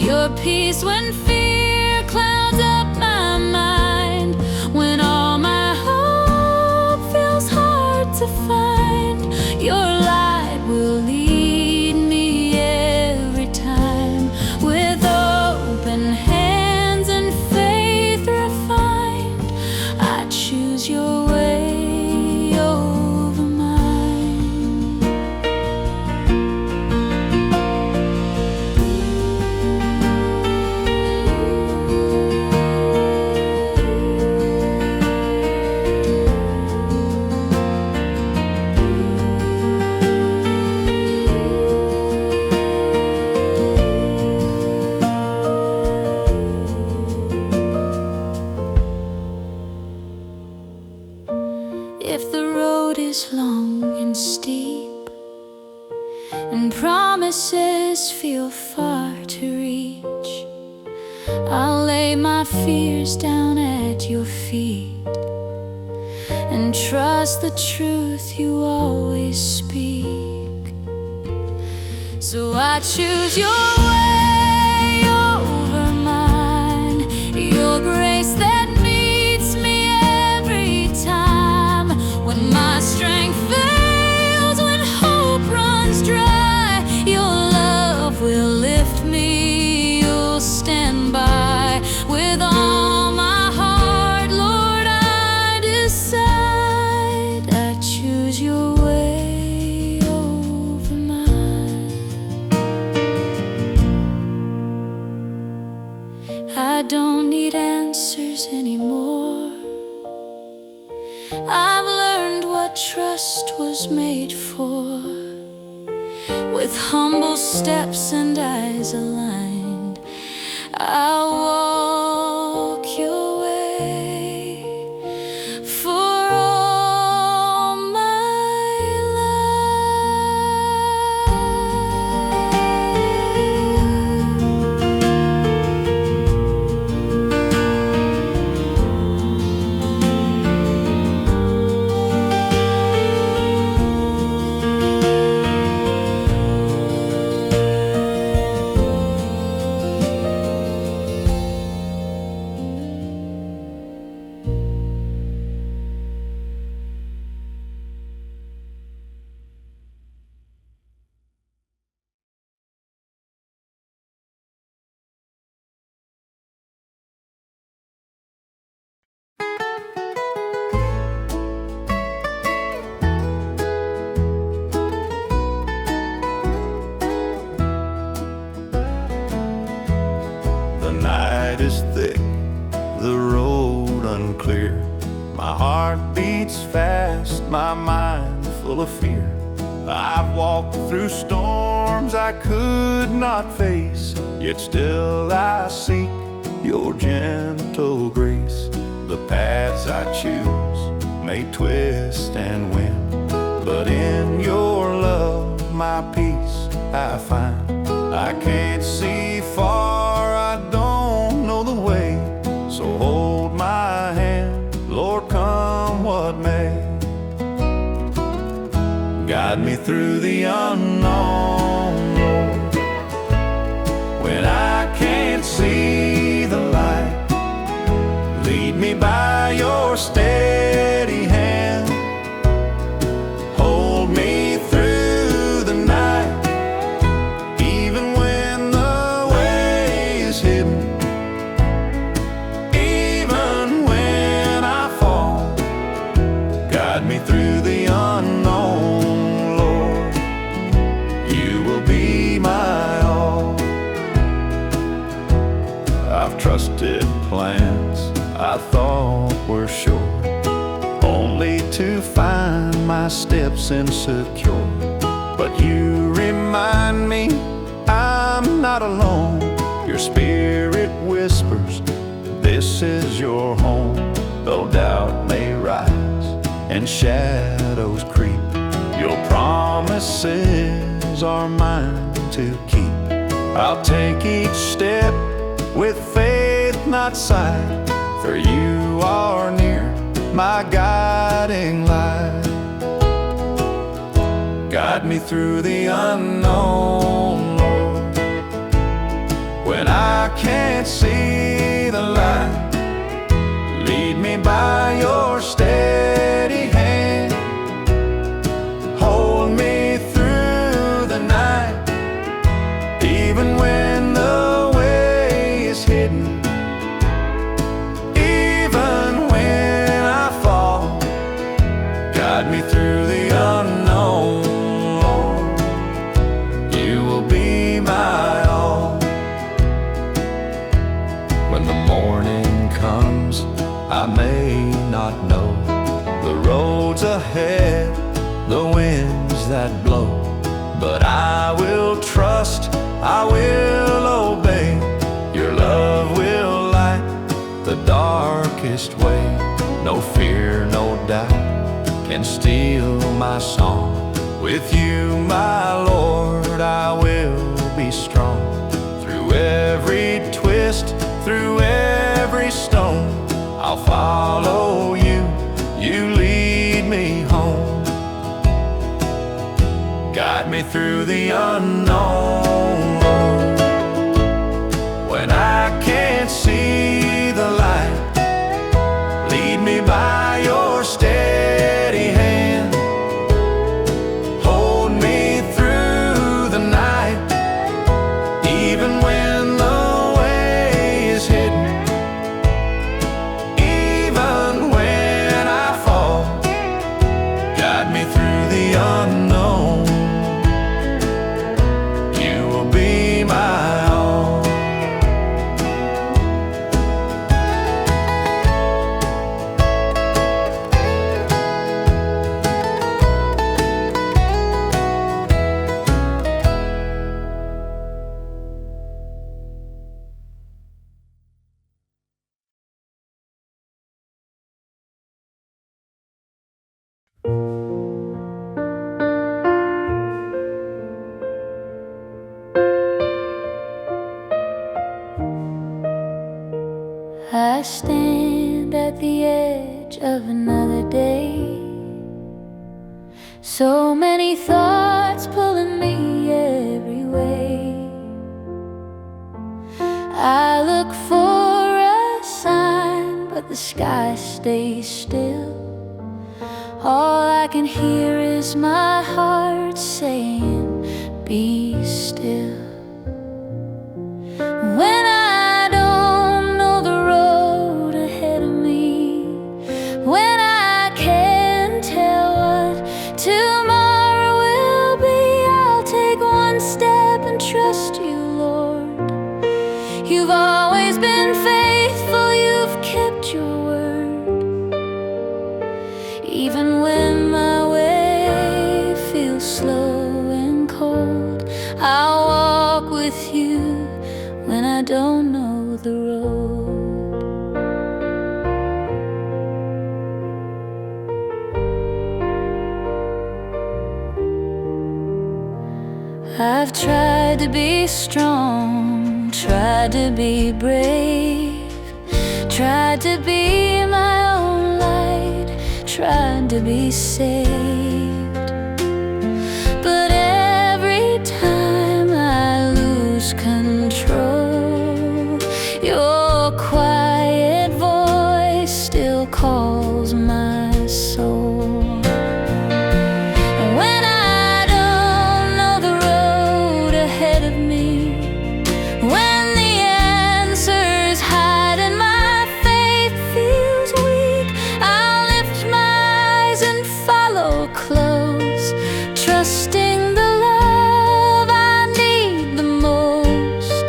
your peace when fear clouds up my mind. When all my hope feels hard to find, your light will lead me every time. With open hands and faith refined, I choose your way over mine. When promises feel far to reach, I'll lay my fears down at your feet and trust the truth you always speak. So I choose your way over mine, your grace that meets me every time. When my strength fails, when hope runs dry, your love will lift me, you'll stand by. With all my heart, Lord, I decide I choose your way over mine. I don't need answers anymore. I've learned what trust was made for. With humble steps and eyes aligned, I'll walk your way for all my The night is thick, the road unclear. My heart beats fast, my mind full of fear. I've walked through storms I could not face, yet still I seek your gentle grace. The paths I choose may twist and win, but in your love my peace I find. I can't see far, I don't know the way, so hold my hand, Lord, come what may. Guide me through the unknown, Lord, when I can't see the light. Lead me by your steady hand, hold me through the night, even when the way is hidden, even when I fall. Guide me through the unknown, Lord, you will be my all. I've trusted plans I thought were sure, only to find my steps insecure. But you remind me I'm not alone. Your spirit whispers, this is your home. Though doubt may rise and shadows creep, your promises are mine to keep. I'll take each step with faith, not sight, for you are near, my guiding light. Guide me through the unknown, Lord, when I can't see the light. Lead me by your steady hand, hold me through the night, even when the way is hidden, even when I fall. Guide me through the unknown, Lord, you will be my all. When the morning comes, I may not know the roads ahead, the winds that blow, but I will trust, I will obey. Your love will light the darkest way. No fear, no doubt can steal my song. With you, my Lord, Guide me through the unknown, Lord. When I can't see the light, lead me by your steady hand. Hold me through the night, even when the way is hidden. Even when I fall, guide me through the unknown. You will be my all. I stand at the edge of another day. So many thoughts pulling me every way. I look for a sign, but the sky stays still. All I can hear is my heart saying, be still. When I don't know the road ahead of me, when I can't tell what tomorrow will be, I'll take one step and trust you, Lord. You've always been faithful, you've kept your word. Even when my way feels slow and cold, I'll walk with you when I don't know the road. I've tried to be strong, tried to be brave, tried to be my own light, tried to be saved. But every time I lose control, your quiet voice still calls my soul. And when I don't know the road ahead of me, when the answers hide and my faith feels weak, I'll lift my eyes and follow close, trusting the love I need the most.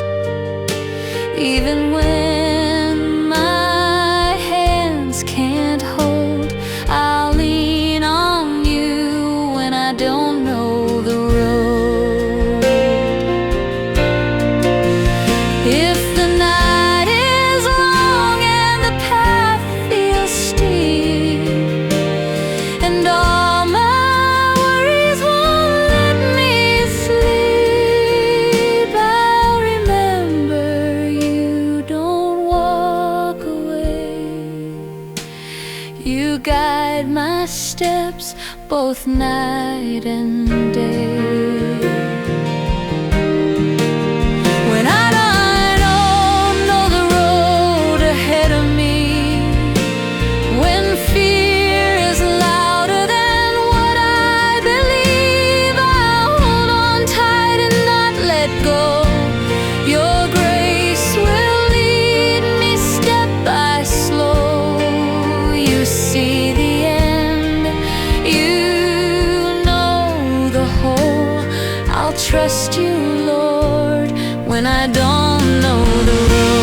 Even when my hands can't hold, I'll lean on you when I don't know the road. If the night is long and the path feels steep, and all my worries won't let me sleep, I'll remember you don't walk away. You guide my steps both night and day. When I don't know the road ahead of me, when fear is louder than what I believe, I'll hold on tight and not let go. Your grace will lead me step by slow. You see the end, you know the whole. I'll trust you, Lord, when I don't know the road.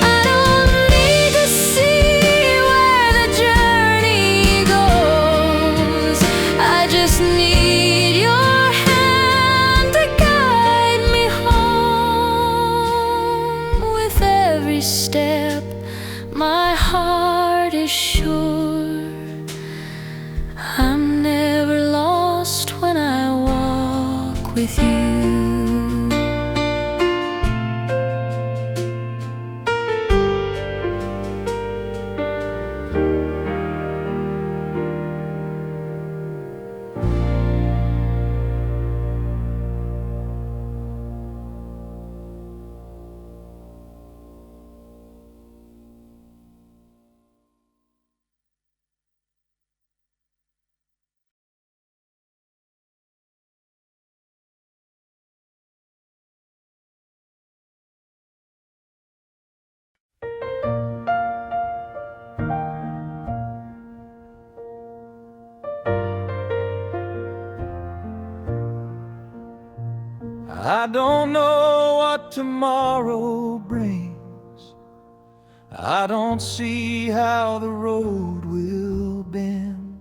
I don't need to see where the journey goes, I just need your hand to guide me home. With every step, my heart is sure I'm never lost when I walk with you. I don't know what tomorrow brings. I don't see how the road will bend,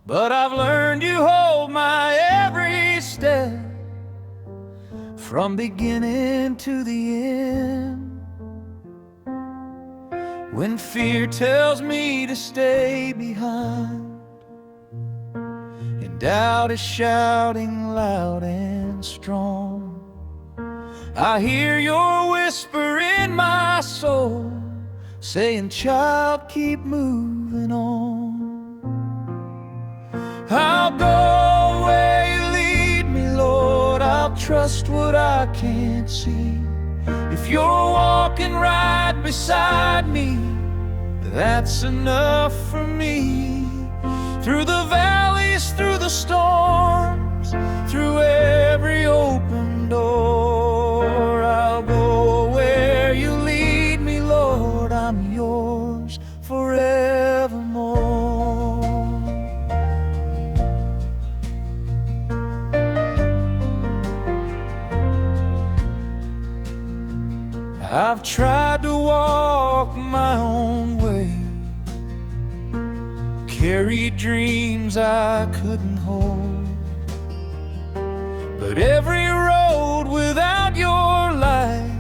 but I've learned you hold my every step, from beginning to the end. When fear tells me to stay behind, and doubt is shouting loud and strong, I hear your whisper in my soul, saying, child, keep moving on. I'll go where you lead me, Lord. I'll trust what I can't see. If you're walking right beside me, that's enough for me. Through the valleys, through the storms, through every open door, I'll go where you lead me, Lord. I'm yours forevermore. I've tried to walk my own way, carry dreams I couldn't hold, but every road without your light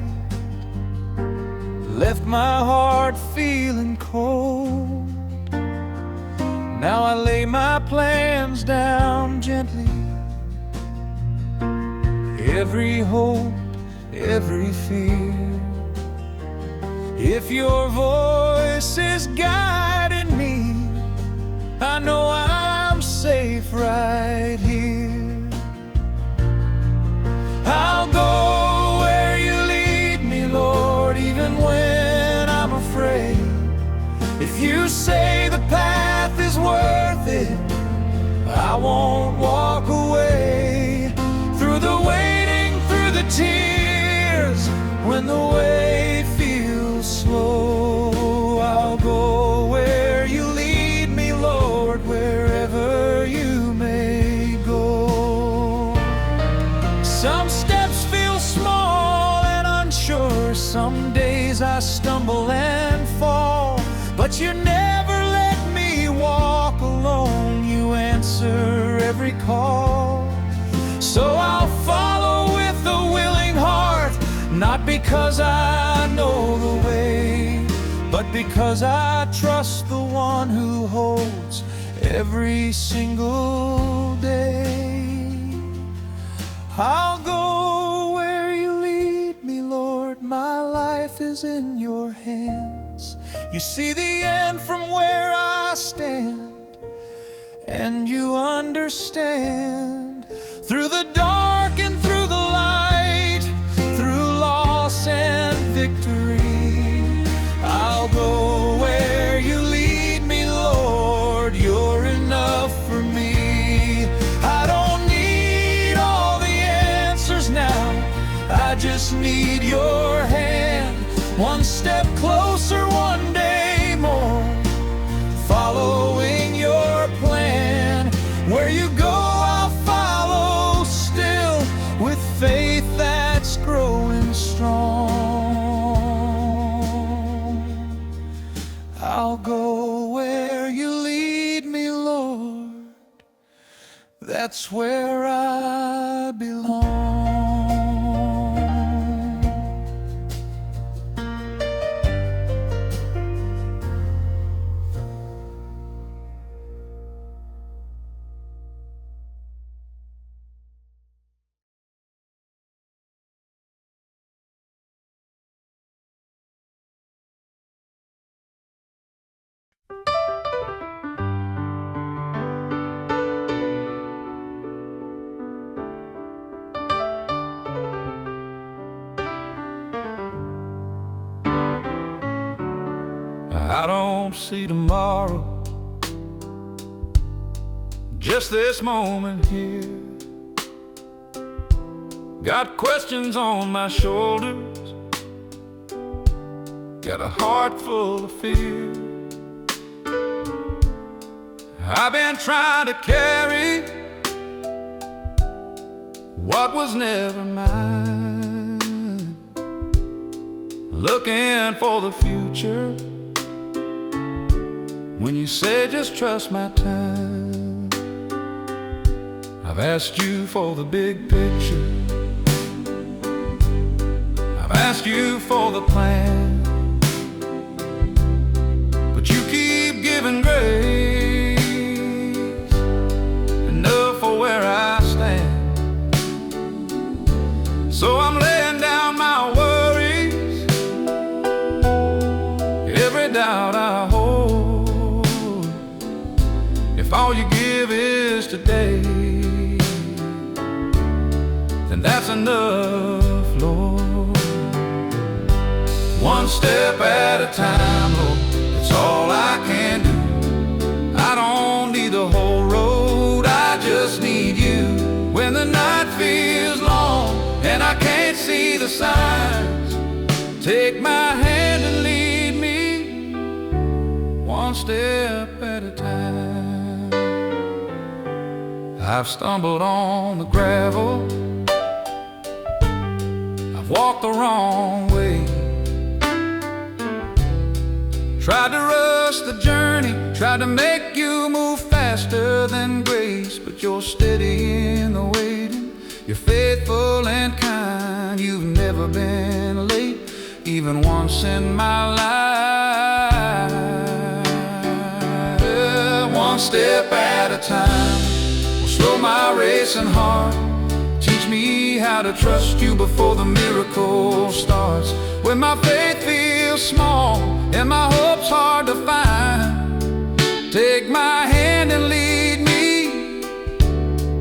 left my heart feeling cold. Now I lay my plans down gently, every hope, every fear. If your voice is guiding me, I know I'm safe right here. I'll go where you lead me, Lord, even when I'm afraid. If you say the path is worth it, I won't walk away. Through the waiting, through the tears, when the way feels slow, I'll go where you lead me, Lord, wherever you may go. Some steps feel small and unsure, some days I stumble and fall, but you never let me walk alone. You answer every call, so I'll follow with a willing heart, not because I know the way, but because I trust the one who holds every single day. I'll go where you lead me, Lord. My life is in your hands. You see the end from where I stand, and you understand. Through the dark and through the light, through loss and victory, I'll go where you lead me, Lord. You're enough for me. I don't need all the answers now, I just need your hand. One step closer, one day more, following your plan. Where you go, I'll follow still, with faith that's growing strong. I'll go where you lead me, Lord. That's where I belong. I don't see tomorrow, just this moment here. Got questions on my shoulders, got a heart full of fear. I've been trying to carry what was never mine, looking for the future when you said just trust my time. I've asked you for the big picture, I've asked you for the plan, but you keep giving grace enough for where I stand. So I'm laying down my worries, every doubt I hold. If all you give is today, then that's enough, Lord. One step at a time, Lord, it's all I can do. I don't need the whole road, I just need you. When the night feels long and I can't see the signs, take my hand and lead me, one step at a time. I've stumbled on the gravel, I've walked the wrong way, tried to rush the journey, tried to make you move faster than grace, but you're steady in the waiting, you're faithful and kind. You've never been late, even once in my life. One step at a time will slow my racing heart. Teach me how to trust you before the miracle starts. When my faith feels small and my hope's hard to find, take my hand and lead me,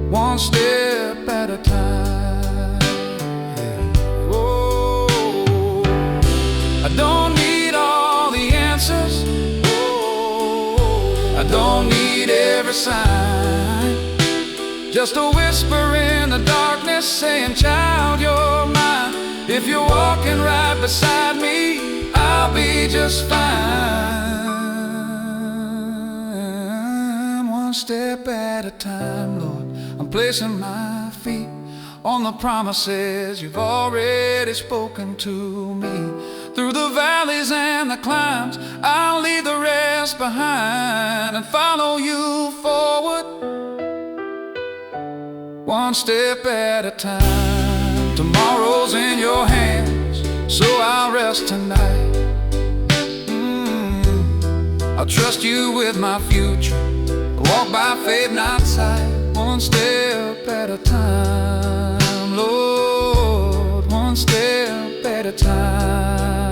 one step at a time. Oh, I don't need all the answers, I don't need every sign, just a whisper in the darkness saying, child, you're mine. If you're walking right beside me, I'll be just fine. One step at a time, Lord, I'm placing my feet on the promises you've already spoken to me. Through the valleys and the climbs, I'll leave the rest behind and follow you forward, one step at a time. Tomorrow's in your hands, so I'll rest tonight. I'll trust you with my future, walk by faith, not sight. One step at a time, Lord, one step at a time.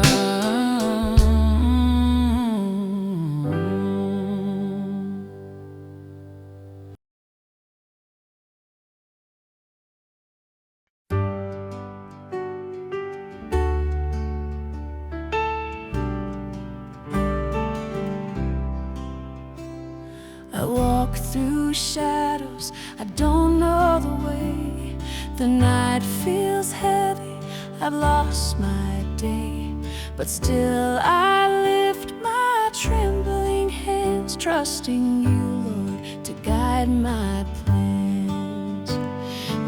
I walk through shadows, I don't know the way. The night feels heavy, I've lost my day, but still I lift my trembling hands, trusting you, Lord, to guide my plans.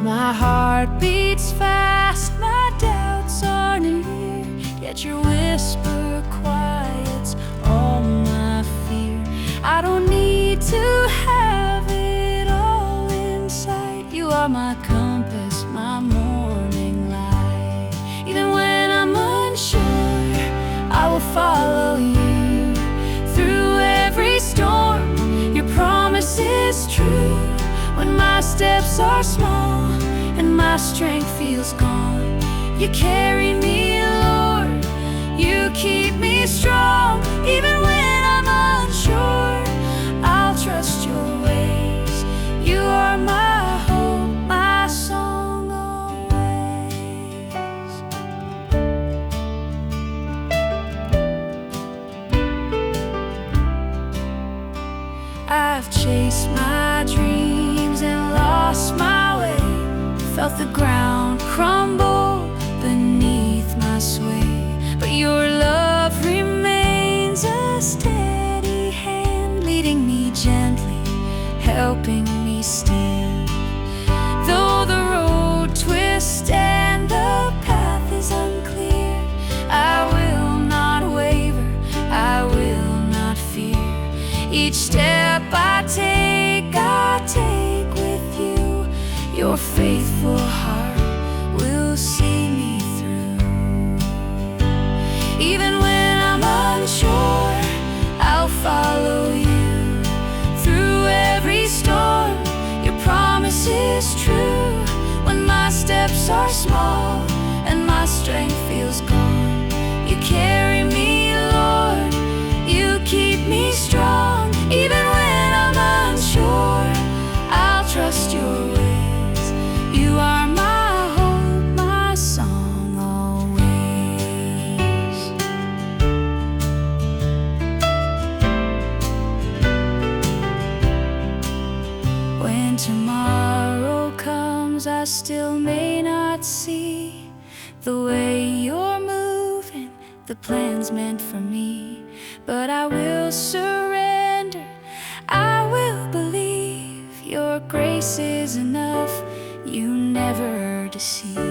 My heart beats fast, my doubts are near, yet your whisper quiets all my fear. I don't need to have it all in sight. You are my compass, my morning light. Even when I'm unsure, I will follow you through every storm. Your promise is true. When my steps are small and my strength feels gone, you carry me, Lord. You keep me strong. Even when I'm unsure, I'll trust your ways. You are my hope, my song always. I've chased my dreams and lost my way, felt the ground crumble beneath my sway, but your love remains a steady hand, leading me gently, helping me stand. Though the road Your faithful heart will see me through. Even when I'm unsure, I'll follow you through every storm. Your promise is true. When my steps are small and my strength feels gone, you carry me, Lord. You keep me strong. Even when I'm unsure, I'll trust your ways. You are my hope, my song always. When tomorrow comes, I still may not see the way you're moving, the plans meant for me. But I will surrender, I will believe. Your grace is enough, you never deceive.